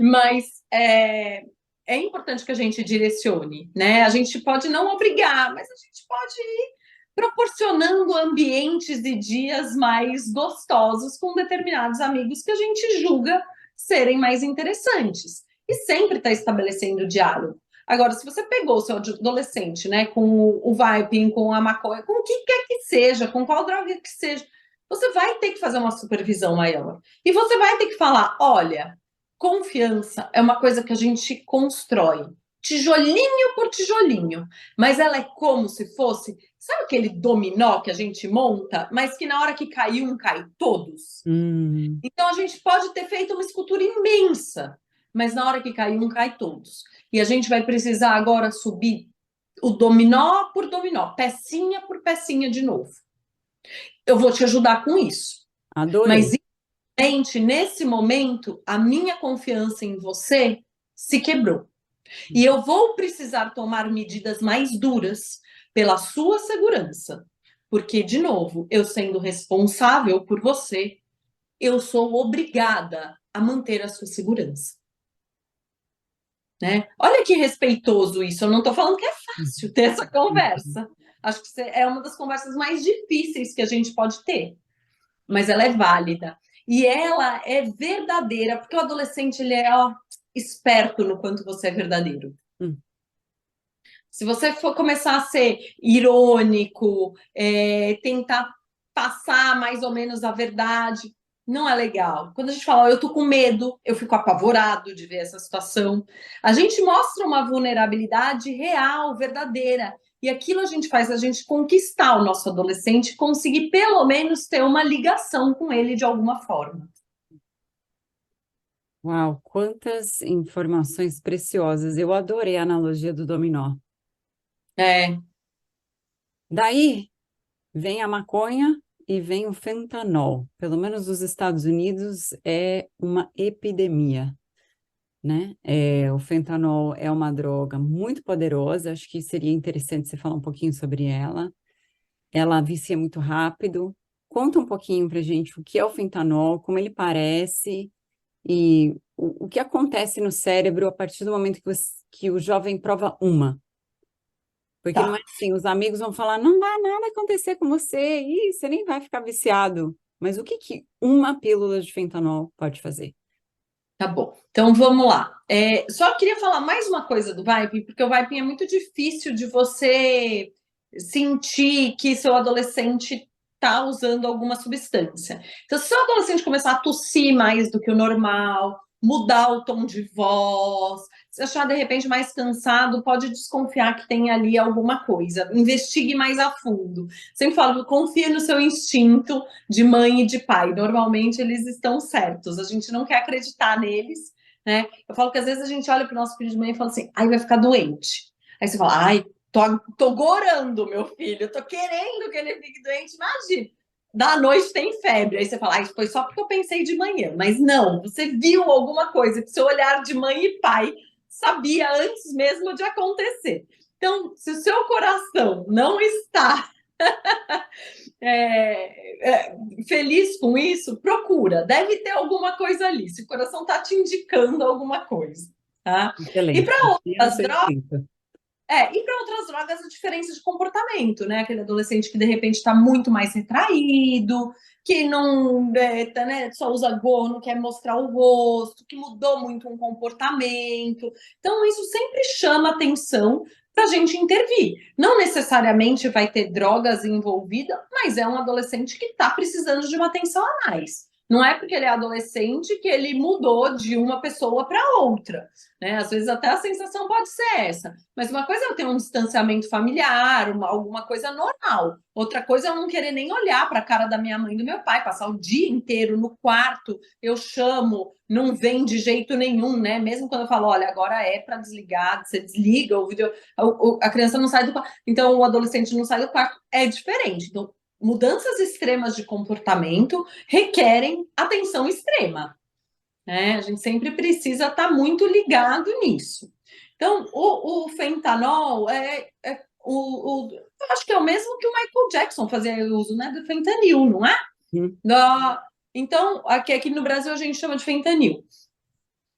Mas é importante que a gente direcione, né? A gente pode não obrigar, mas a gente pode ir proporcionando ambientes e dias mais gostosos com determinados amigos que a gente julga serem mais interessantes. E sempre está estabelecendo diálogo. Agora, se você pegou o seu adolescente, né, com o vaping, com a maconha, com o que quer que seja, com qual droga que seja, você vai ter que fazer uma supervisão maior. E você vai ter que falar: olha, confiança é uma coisa que a gente constrói. tijolinho por tijolinho, mas ela é como se fosse, sabe aquele dominó que a gente monta, mas que na hora que cai um, cai todos? Então a gente pode ter feito uma escultura imensa, mas na hora que cai um, cai todos. E a gente vai precisar agora subir o dominó por dominó, pecinha por pecinha de novo. Eu vou te ajudar com isso. Adorei. Mas, infelizmente, nesse momento, a minha confiança em você se quebrou. E eu vou precisar tomar medidas mais duras pela sua segurança. Porque, de novo, eu sendo responsável por você, eu sou obrigada a manter a sua segurança. Né? Olha que respeitoso isso. Eu não estou falando que é fácil ter essa conversa. Acho que é uma das conversas mais difíceis que a gente pode ter, mas ela é válida. E ela é verdadeira, porque o adolescente ele é esperto no quanto você é verdadeiro. Se você for começar a ser irônico, tentar passar mais ou menos a verdade, não é legal. Quando a gente fala, eu tô com medo, eu fico apavorado de ver essa situação. A gente mostra uma vulnerabilidade real, verdadeira. E aquilo a gente faz a gente conquistar o nosso adolescente, conseguir pelo menos ter uma ligação com ele de alguma forma. Uau, quantas informações preciosas. Eu adorei a analogia do dominó. É, Daí vem a maconha e vem o fentanol. Pelo menos nos Estados Unidos é uma epidemia, né? O fentanol é uma droga muito poderosa, acho que seria interessante você falar um pouquinho sobre ela. Ela vicia muito rápido. Conta um pouquinho pra gente o que é o fentanol, como ele parece e o que acontece no cérebro a partir do momento que o jovem prova uma. Porque não é tá. assim, os amigos vão falar, não vai nada acontecer com você, e você nem vai ficar viciado. Mas o que que uma pílula de fentanol pode fazer? Tá bom, então vamos lá. Só queria falar mais uma coisa do Vaping, porque o Vaping é muito difícil de você sentir que seu adolescente está usando alguma substância. Então, se seu adolescente começar a tossir mais do que o normal, mudar o tom de voz, se achar de repente mais cansado, pode desconfiar que tem ali alguma coisa. Investigue mais a fundo. Sempre falo, confia no seu instinto de mãe e de pai. Normalmente eles estão certos. A gente não quer acreditar neles, né? Eu falo que às vezes a gente olha para o nosso filho de mãe e fala assim, ai, vai ficar doente. Aí você fala, ai, tô gorando, meu filho, tô querendo que ele fique doente, imagina. Da noite tem febre. Aí você fala, ai, foi só porque eu pensei de manhã. Mas não, você viu alguma coisa que seu olhar de mãe e pai sabia antes mesmo de acontecer. Então, se o seu coração não está feliz com isso, procura. Deve ter alguma coisa ali. Se o coração está te indicando alguma coisa. Tá? E Excelente, para confia no outras seu drogas, instinto. a diferença de comportamento, né? Aquele adolescente que de repente está muito mais retraído, que não né, só usa gorro, não quer mostrar o rosto, que mudou muito um comportamento. Então, isso sempre chama atenção para a gente intervir. Não necessariamente vai ter drogas envolvidas, mas é um adolescente que está precisando de uma atenção a mais. Não é porque ele é adolescente que ele mudou de uma pessoa para outra, né? Às vezes até a sensação pode ser essa. Mas uma coisa é eu ter um distanciamento familiar, alguma coisa normal. Outra coisa é eu não querer nem olhar para a cara da minha mãe e do meu pai, passar o dia inteiro no quarto, eu chamo, não vem de jeito nenhum, né? Mesmo quando eu falo, olha, agora é para desligar, você desliga o vídeo, a criança não sai do quarto, então o adolescente não sai do quarto, é diferente. Então, mudanças extremas de comportamento requerem atenção extrema, né? A gente sempre precisa estar muito ligado nisso. Então, o fentanol eu acho que é o mesmo que o Michael Jackson fazia uso, né, do fentanil, não é? Hum. Então, aqui no Brasil a gente chama de fentanil.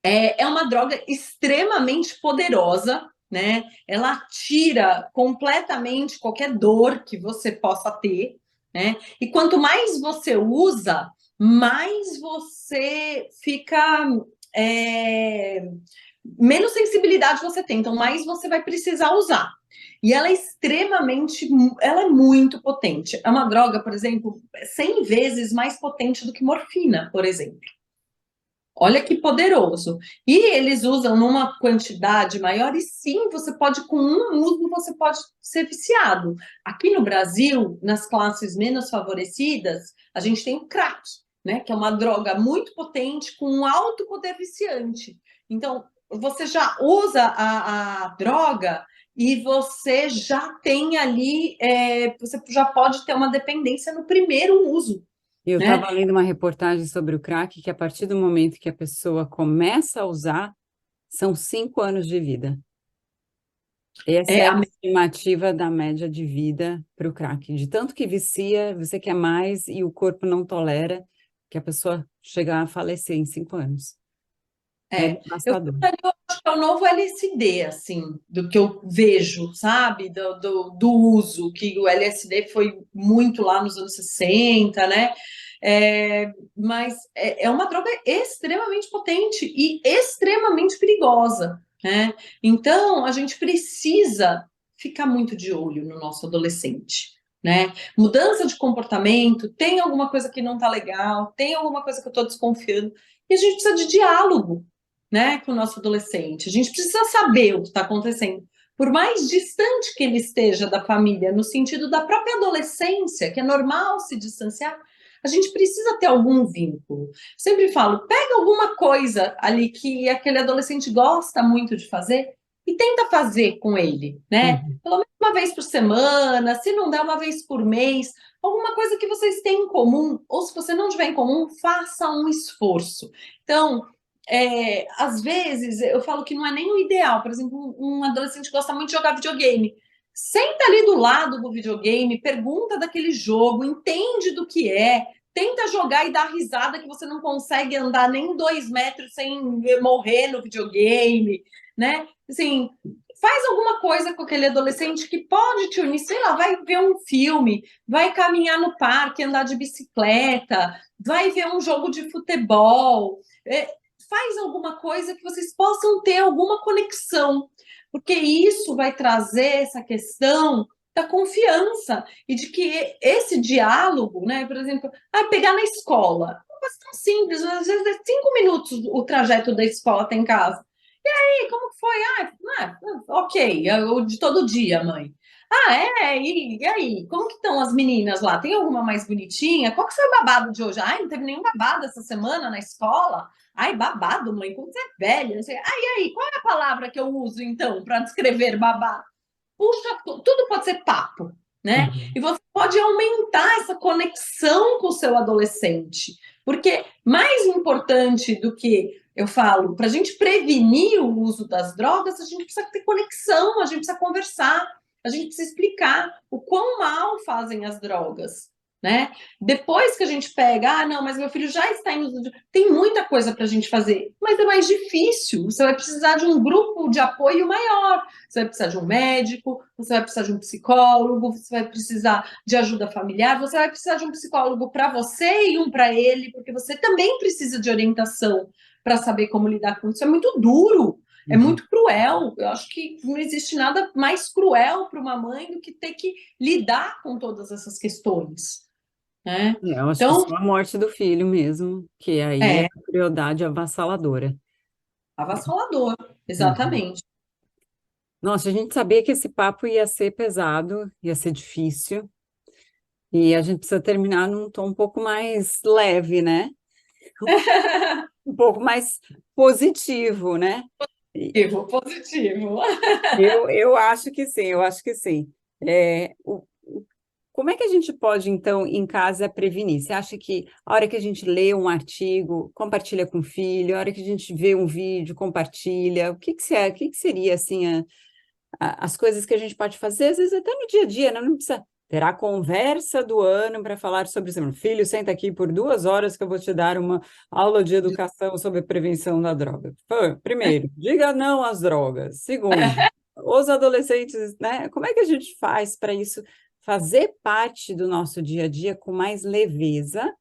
É uma droga extremamente poderosa, né? Ela tira completamente qualquer dor que você possa ter, né? E quanto mais você usa, mais você fica. Menos sensibilidade você tem, então mais você vai precisar usar. E ela é ela é muito potente. É uma droga, por exemplo, 100 vezes mais potente do que morfina, por exemplo. Olha que poderoso. E eles usam numa quantidade maior, e sim, você pode, com um uso, você pode ser viciado. Aqui no Brasil, nas classes menos favorecidas, a gente tem o crack, né? Que é uma droga muito potente com um alto poder viciante. Então, você já usa a droga e você já tem ali, você já pode ter uma dependência no primeiro uso, Eu né? estava lendo uma reportagem sobre o crack, que a partir do momento que a pessoa começa a usar, são 5 anos de vida. Essa É, é a a estimativa da média de vida para o crack. De tanto que vicia, você quer mais e o corpo não tolera que a pessoa chega a falecer em 5 anos. É Eu devastador. acho que é o novo LSD, assim, do que eu vejo, sabe? Do uso, que o LSD foi muito lá nos anos 60, né? Mas é uma droga extremamente potente e extremamente perigosa, né? Então, a gente precisa ficar muito de olho no nosso adolescente, né? Mudança de comportamento, tem alguma coisa que não tá legal, tem alguma coisa que eu tô desconfiando, e a gente precisa de diálogo, né, com o nosso adolescente. A gente precisa saber o que está acontecendo. Por mais distante que ele esteja da família, no sentido da própria adolescência, que é normal se distanciar, a gente precisa ter algum vínculo. Sempre falo, pega alguma coisa ali que aquele adolescente gosta muito de fazer e tenta fazer com ele, né? Uhum. Pelo menos uma vez por semana, se não der uma vez por mês, alguma coisa que vocês têm em comum, ou se você não tiver em comum, faça um esforço. Então, às vezes, eu falo que não é nem o ideal. Por exemplo, um adolescente gosta muito de jogar videogame. Senta ali do lado do videogame, pergunta daquele jogo, entende do que é, tenta jogar e dar risada que você não consegue andar nem 2 metros sem morrer no videogame, né? Assim, faz alguma coisa com aquele adolescente que pode te unir, sei lá, vai ver um filme, vai caminhar no parque, andar de bicicleta, vai ver um jogo de futebol. Faz alguma coisa que vocês possam ter alguma conexão, porque isso vai trazer essa questão da confiança e de que esse diálogo, né, por exemplo, pegar na escola, uma coisa tão simples, às vezes é 5 minutos o trajeto da escola até em casa. E aí, como foi? Ok, é o de todo dia, mãe. E aí, como que estão as meninas lá? Tem alguma mais bonitinha? Qual que foi o babado de hoje? Ai, não teve nenhum babado essa semana na escola? Ai, babado, mãe, como você é velha. Não sei. E aí, qual é a palavra que eu uso, então, para descrever babado? Puxa, tudo pode ser papo, né? Uhum. E você pode aumentar essa conexão com o seu adolescente. Porque mais importante do que eu falo, para a gente prevenir o uso das drogas, a gente precisa ter conexão, a gente precisa conversar, a gente precisa explicar o quão mal fazem as drogas, né? Depois que a gente pega, não, mas meu filho já está em uso de... Tem muita coisa para a gente fazer, mas é mais difícil. Você vai precisar de um grupo de apoio maior. Você vai precisar de um médico, você vai precisar de um psicólogo, você vai precisar de ajuda familiar, você vai precisar de um psicólogo para você e um para ele, porque você também precisa de orientação para saber como lidar com isso. É muito duro, é Uhum. muito cruel. Eu acho que não existe nada mais cruel para uma mãe do que ter que lidar com todas essas questões, né? Eu acho que Então, só a morte do filho mesmo, que aí é é a crueldade avassaladora. avassalador, Uhum. exatamente. Nossa, a gente sabia que esse papo ia ser pesado, ia ser difícil, e a gente precisa terminar num tom um pouco mais leve, né? Um pouco mais positivo, né? E Positivo, positivo. eu acho que sim, eu acho que sim. Como é que a gente pode, então, em casa, prevenir? Você acha que a hora que a gente lê um artigo, compartilha com o filho, a hora que a gente vê um vídeo, compartilha, o que que seria, assim, as coisas que a gente pode fazer, às vezes até no dia a dia, né? Não precisa ter a conversa do ano para falar sobre isso. Filho, senta aqui por 2 horas que eu vou te dar uma aula de educação sobre prevenção da droga. Primeiro, diga não às drogas. Segundo, os adolescentes, né? Como é que a gente faz para isso fazer parte do nosso dia a dia com mais leveza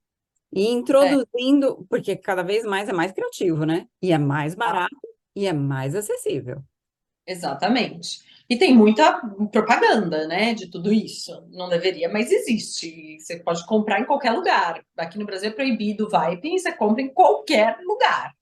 e É, introduzindo, porque cada vez mais é mais criativo, né? E é mais barato e é mais acessível. exatamente. E tem muita propaganda, né, de tudo isso. Não deveria, mas existe. Você pode comprar em qualquer lugar. Aqui no Brasil é proibido o vaping, você compra em qualquer lugar.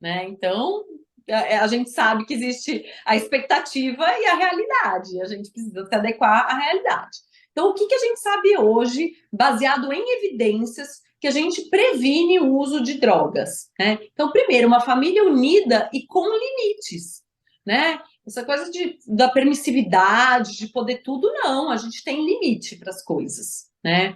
né? Então, a gente sabe que existe a expectativa e a realidade, a gente precisa se adequar à realidade. Então, o que que a gente sabe hoje, baseado em evidências, que a gente previne o uso de drogas, né? Então, primeiro, uma família unida e com limites, né? Essa coisa da permissividade, de poder tudo, não, a gente tem limite para as coisas, né?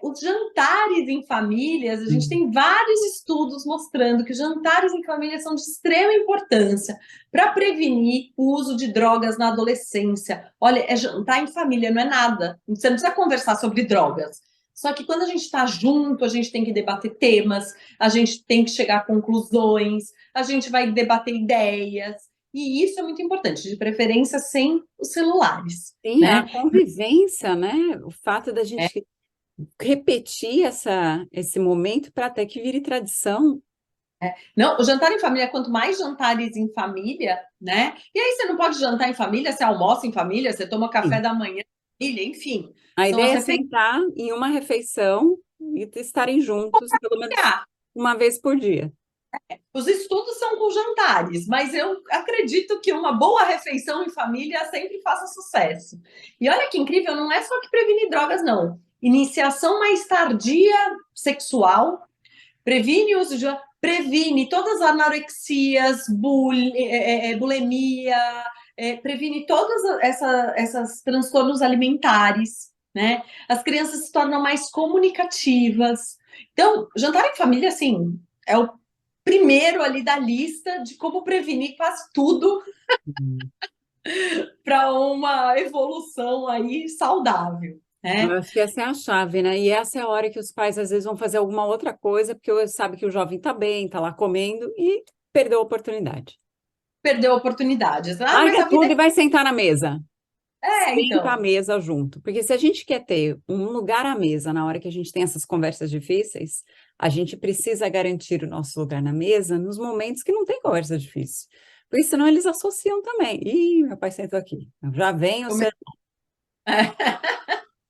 Os jantares em famílias, a gente tem vários estudos mostrando que os jantares em família são de extrema importância para prevenir o uso de drogas na adolescência. Olha, é jantar em família, não é nada. Você não precisa conversar sobre drogas. Só que quando a gente está junto, a gente tem que debater temas, a gente tem que chegar a conclusões, a gente vai debater ideias. E isso é muito importante, de preferência sem os celulares, Sim, a né? convivência, né? O fato da gente repetir esse momento para até que vire tradição. Não, o jantar em família, quanto mais jantares em família, né? E aí você não pode jantar em família, você almoça em família, você toma café Sim. da manhã em família, enfim. A São as ideia é refeições. sentar em uma refeição e estarem juntos pelo menos uma vez por dia. Os estudos são com jantares, mas eu acredito que uma boa refeição em família sempre faça sucesso. E olha que incrível, não é só que prevenir drogas, não. Iniciação mais tardia sexual, previne o uso de previne todas as anorexias, bulimia, previne todas essas transtornos alimentares, né? As crianças se tornam mais comunicativas. Então, jantar em família, assim, é o primeiro ali da lista de como prevenir quase tudo Uhum. para uma evolução aí saudável, Eu né? acho que essa é a chave, né? E essa é a hora que os pais às vezes vão fazer alguma outra coisa, porque sabe que o jovem está bem, está lá comendo e perdeu a oportunidade. Perdeu oportunidades. Ah, mas Larga a vida tudo e vai sentar na mesa. Senta à então. mesa junto. Porque se a gente quer ter um lugar à mesa na hora que a gente tem essas conversas difíceis, a gente precisa garantir o nosso lugar na mesa nos momentos que não tem conversa difícil. Porque senão eles associam também. Ih, meu pai sentou aqui. Já vem o Come- ser.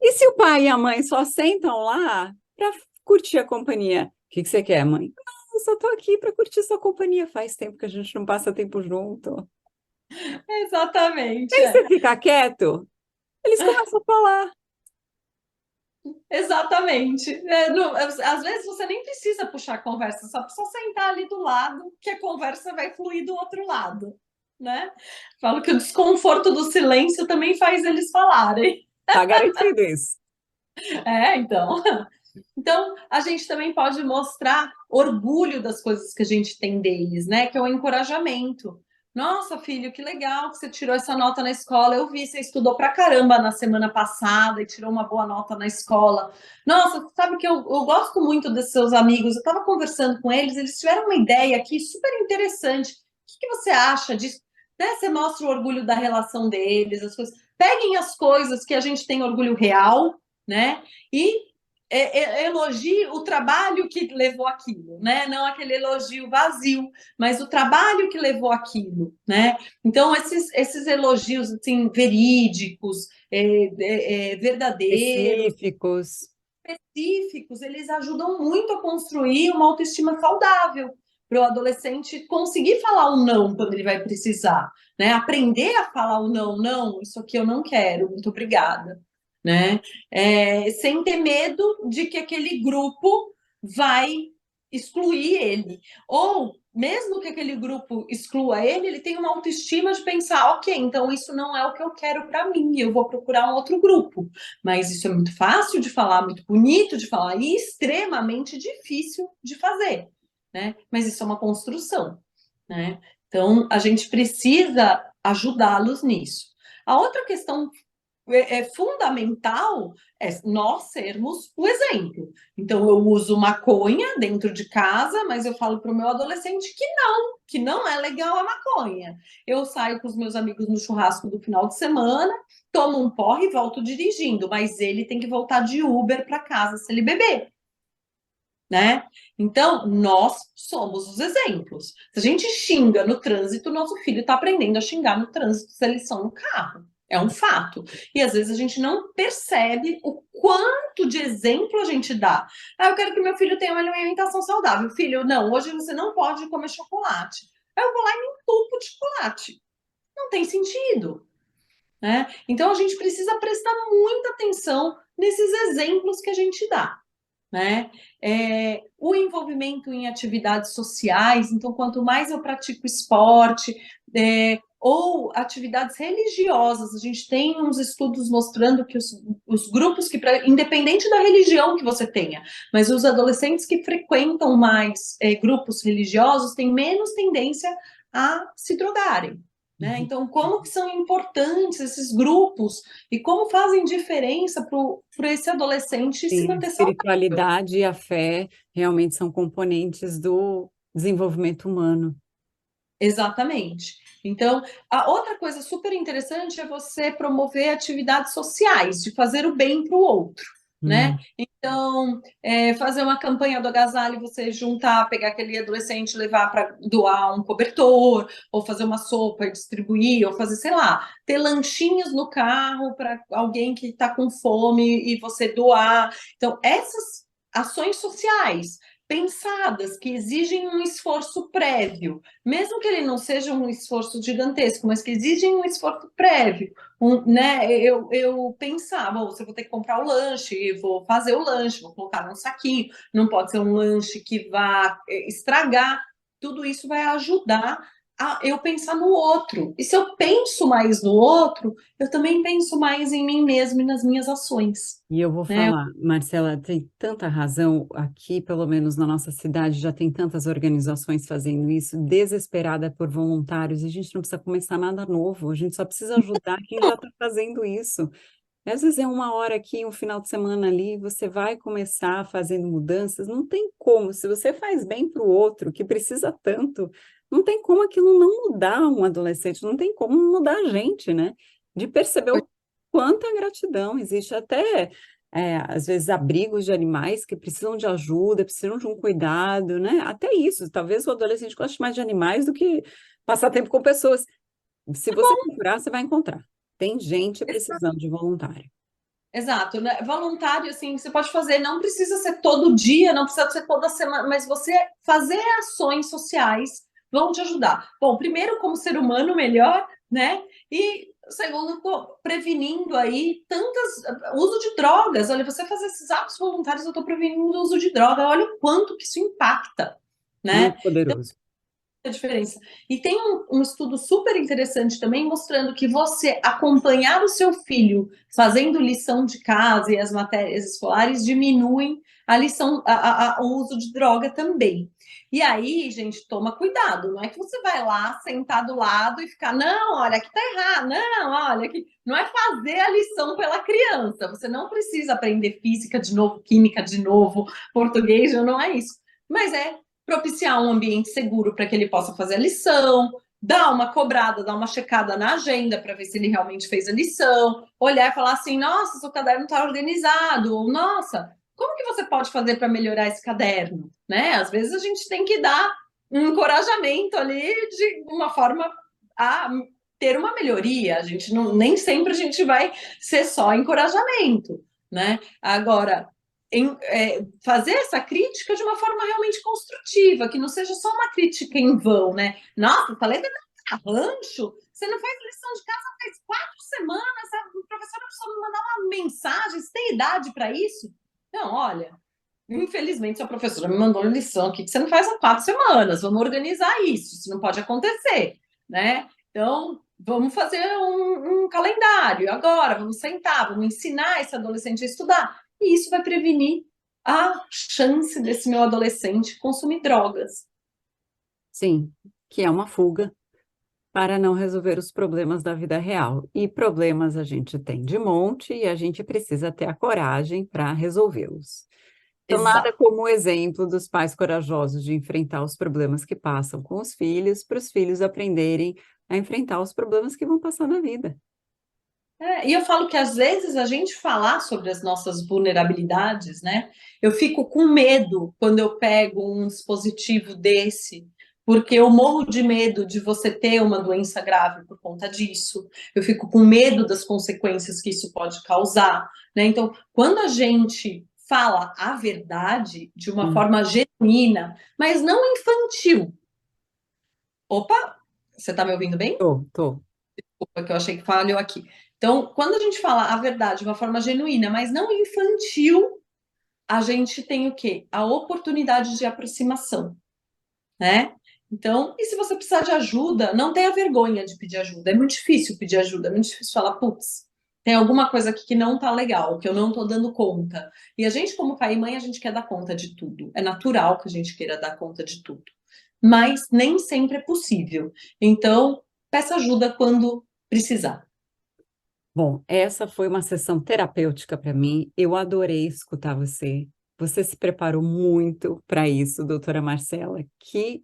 E se o pai e a mãe só sentam lá para curtir a companhia? O que que você quer, mãe? Não, eu só tô aqui para curtir sua companhia. Faz tempo que a gente não passa tempo junto. Exatamente, Aí você fica quieto, eles começam a falar. exatamente. Às vezes você nem precisa puxar a conversa, só precisa sentar ali do lado, que a conversa vai fluir do outro lado, né? Falo que o desconforto do silêncio também faz eles falarem. Tá garantido isso. Então. Então, a gente também pode mostrar orgulho das coisas que a gente tem deles, né? Que é o encorajamento. Nossa, filho, que legal que você tirou essa nota na escola. Eu vi, você estudou pra caramba na semana passada e tirou uma boa nota na escola. Nossa, sabe que eu gosto muito desses seus amigos. Eu estava conversando com eles, eles tiveram uma ideia aqui super interessante. O que você acha disso? Né? Você mostra o orgulho da relação deles, as coisas. Peguem as coisas que a gente tem orgulho real, né? E elogie o trabalho que levou aquilo, né? Não aquele elogio vazio, mas o trabalho que levou aquilo, né? Então, esses elogios assim, verídicos, verdadeiros, Específicos. específicos, eles ajudam muito a construir uma autoestima saudável para o adolescente conseguir falar o não quando ele vai precisar, né? Aprender a falar o não, não, isso aqui eu não quero, muito obrigada, né? Sem ter medo de que aquele grupo vai excluir ele. Ou, mesmo que aquele grupo exclua ele, ele tem uma autoestima de pensar, ok, então isso não é o que eu quero para mim, eu vou procurar um outro grupo. Mas isso é muito fácil de falar, muito bonito de falar e extremamente difícil de fazer, né? Mas isso é uma construção, né? Então, a gente precisa ajudá-los nisso. A outra questão fundamental é nós sermos o exemplo. Então, eu uso maconha dentro de casa, mas eu falo para o meu adolescente que não é legal a maconha. Eu saio com os meus amigos no churrasco do final de semana, tomo um porre e volto dirigindo, mas ele tem que voltar de Uber para casa se ele beber. Né? Então, nós somos os exemplos. Se a gente xinga no trânsito, nosso filho está aprendendo a xingar no trânsito se eles são no carro. É um fato. E às vezes a gente não percebe o quanto de exemplo a gente dá. Ah, eu quero que meu filho tenha uma alimentação saudável. Filho, não, hoje você não pode comer chocolate. Aí eu vou lá e me entupo de chocolate. Não tem sentido, né? Então a gente precisa prestar muita atenção nesses exemplos que a gente dá, né? O envolvimento em atividades sociais, então, quanto mais eu pratico esporte, ou atividades religiosas, a gente tem uns estudos mostrando que os grupos que, independente da religião que você tenha, mas os adolescentes que frequentam mais grupos religiosos têm menos tendência a se drogarem. Né? Então, como que são importantes esses grupos e como fazem diferença para esse adolescente se Sim, a manter saudável? espiritualidade e a fé realmente são componentes do desenvolvimento humano. Exatamente. Então, a outra coisa super interessante é você promover atividades sociais, de fazer o bem para o outro, né? Hum. Então, fazer uma campanha do agasalho, você juntar, pegar aquele adolescente, levar para doar um cobertor, ou fazer uma sopa e distribuir, ou fazer, sei lá, ter lanchinhos no carro para alguém que está com fome e você doar. Então, essas ações sociais pensadas, que exigem um esforço prévio, mesmo que ele não seja um esforço gigantesco, mas que exigem um esforço prévio, né? Eu pensar, bom, você vou ter que comprar o lanche, vou fazer o lanche, vou colocar num saquinho, não pode ser um lanche que vá estragar, tudo isso vai ajudar a eu pensar no outro. E se eu penso mais no outro, eu também penso mais em mim mesmo e nas minhas ações, E eu vou né? falar, Marcela, tem tanta razão aqui, pelo menos na nossa cidade, já tem tantas organizações fazendo isso, desesperada por voluntários, e a gente não precisa começar nada novo, a gente só precisa ajudar quem já está fazendo isso. Às vezes é uma hora aqui, um final de semana ali, você vai começar fazendo mudanças, não tem como, se você faz bem para o outro, que precisa tanto, não tem como aquilo não mudar um adolescente, não tem como mudar a gente, né? De perceber o quanta gratidão, existe até, às vezes, abrigos de animais que precisam de ajuda, precisam de um cuidado, né? Até isso, talvez o adolescente goste mais de animais do que passar tempo com pessoas. Se você procurar, você vai encontrar. Tem gente precisando de voluntário. Exato, né? Voluntário, assim, você pode fazer, não precisa ser todo dia, não precisa ser toda semana, mas você fazer ações sociais vão te ajudar. Bom, primeiro, como ser humano melhor, né? E segundo, prevenindo aí tantas uso de drogas. Olha, você fazer esses atos voluntários, eu estou prevenindo o uso de droga. Olha o quanto que isso impacta, né? Muito poderoso. A diferença. E tem um estudo super interessante também mostrando que você acompanhar o seu filho fazendo lição de casa e as matérias escolares diminuem a lição, o uso de droga também. E aí, gente, toma cuidado, não é que você vai lá sentar do lado e ficar, não, olha, aqui tá errado, não, olha, aqui. Não é fazer a lição pela criança, você não precisa aprender física de novo, química de novo, português, não é isso. Mas é propiciar um ambiente seguro para que ele possa fazer a lição, dar uma cobrada, dar uma checada na agenda para ver se ele realmente fez a lição, olhar e falar assim: nossa, seu caderno está organizado, ou nossa, como que você pode fazer para melhorar esse caderno? Né? Às vezes a gente tem que dar um encorajamento ali de uma forma a ter uma melhoria. A gente não, nem sempre a gente vai ser só encorajamento, né? Agora, fazer essa crítica de uma forma realmente construtiva, que não seja só uma crítica em vão, né? Nossa, essa letra tá rancho, você não faz lição de casa faz 4 semanas, a professora precisou me mandar uma mensagem, você tem idade para isso? Não, olha, infelizmente sua professora me mandou uma lição aqui que você não faz há 4 semanas, vamos organizar isso não pode acontecer, né? Então, vamos fazer um calendário agora, vamos sentar, vamos ensinar esse adolescente a estudar. E isso vai prevenir a chance desse meu adolescente consumir drogas. Sim, que é uma fuga para não resolver os problemas da vida real. E problemas a gente tem de monte e a gente precisa ter a coragem para resolvê-los. Então, nada Exato. como o exemplo dos pais corajosos de enfrentar os problemas que passam com os filhos, para os filhos aprenderem a enfrentar os problemas que vão passar na vida. E eu falo que às vezes a gente falar sobre as nossas vulnerabilidades, né? Eu fico com medo quando eu pego um dispositivo desse porque eu morro de medo de você ter uma doença grave por conta disso, eu fico com medo das consequências que isso pode causar, né? Então, quando a gente fala a verdade de uma forma genuína, mas não infantil. Opa, você está me ouvindo bem? Tô. Desculpa, que eu achei que falhou aqui. Então, quando a gente fala a verdade de uma forma genuína, mas não infantil, a gente tem o quê? A oportunidade de aproximação, né? Então, e se você precisar de ajuda, não tenha vergonha de pedir ajuda. É muito difícil pedir ajuda, é muito difícil falar, putz, tem alguma coisa aqui que não tá legal, que eu não tô dando conta. E a gente, como pai e mãe, a gente quer dar conta de tudo. É natural que a gente queira dar conta de tudo. Mas nem sempre é possível. Então, peça ajuda quando precisar. Bom, essa foi uma sessão terapêutica para mim. Eu adorei escutar você. Você se preparou muito para isso, doutora Marcela. Que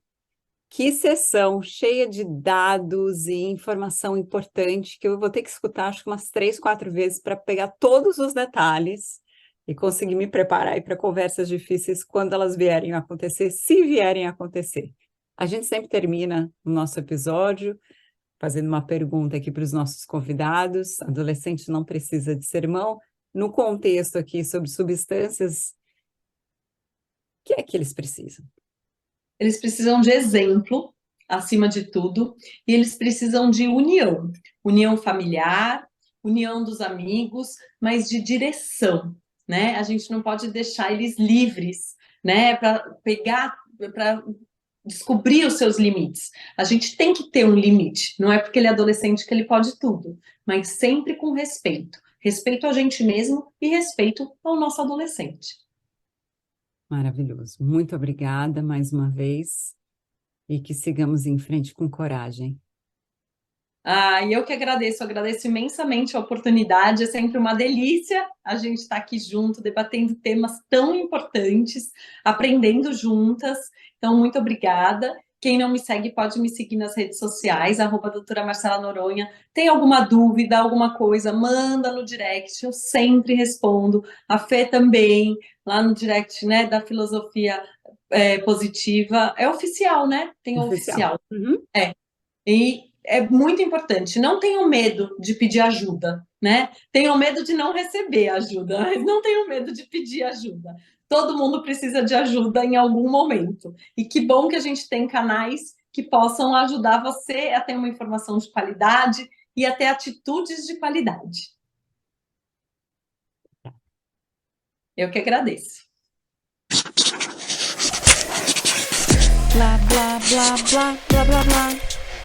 sessão cheia de dados e informação importante que eu vou ter que escutar acho que umas 3, 4 vezes para pegar todos os detalhes e conseguir me preparar para conversas difíceis quando elas vierem a acontecer, se vierem a acontecer. A gente sempre termina o nosso episódio fazendo uma pergunta aqui para os nossos convidados. Adolescente não precisa de sermão. No contexto aqui sobre substâncias, o que é que eles precisam? Eles precisam de exemplo, acima de tudo, e eles precisam de união. União familiar, união dos amigos, mas de direção, né? A gente não pode deixar eles livres, né? Para pegar, para descobrir os seus limites. A gente tem que ter um limite. Não é porque ele é adolescente que ele pode tudo, mas sempre com respeito. Respeito a gente mesmo e respeito ao nosso adolescente. Maravilhoso. Muito obrigada mais uma vez e que sigamos em frente com coragem. E eu que agradeço imensamente a oportunidade, é sempre uma delícia a gente estar aqui junto, debatendo temas tão importantes, aprendendo juntas. Então, muito obrigada. Quem não me segue pode me seguir nas redes sociais, @doutora Marcela Noronha. Tem alguma dúvida, alguma coisa, manda no direct, eu sempre respondo. A Fê também, lá no direct, né, da Filosofia Positiva. É oficial, né? Tem o Oficial. oficial. Uhum. E é muito importante, não tenham medo de pedir ajuda, né? Tenham medo de não receber ajuda, mas não tenham medo de pedir ajuda. Todo mundo precisa de ajuda em algum momento. E que bom que a gente tem canais que possam ajudar você a ter uma informação de qualidade e a ter atitudes de qualidade. Eu que agradeço. Blá, blá, blá, blá, blá, blá, blá.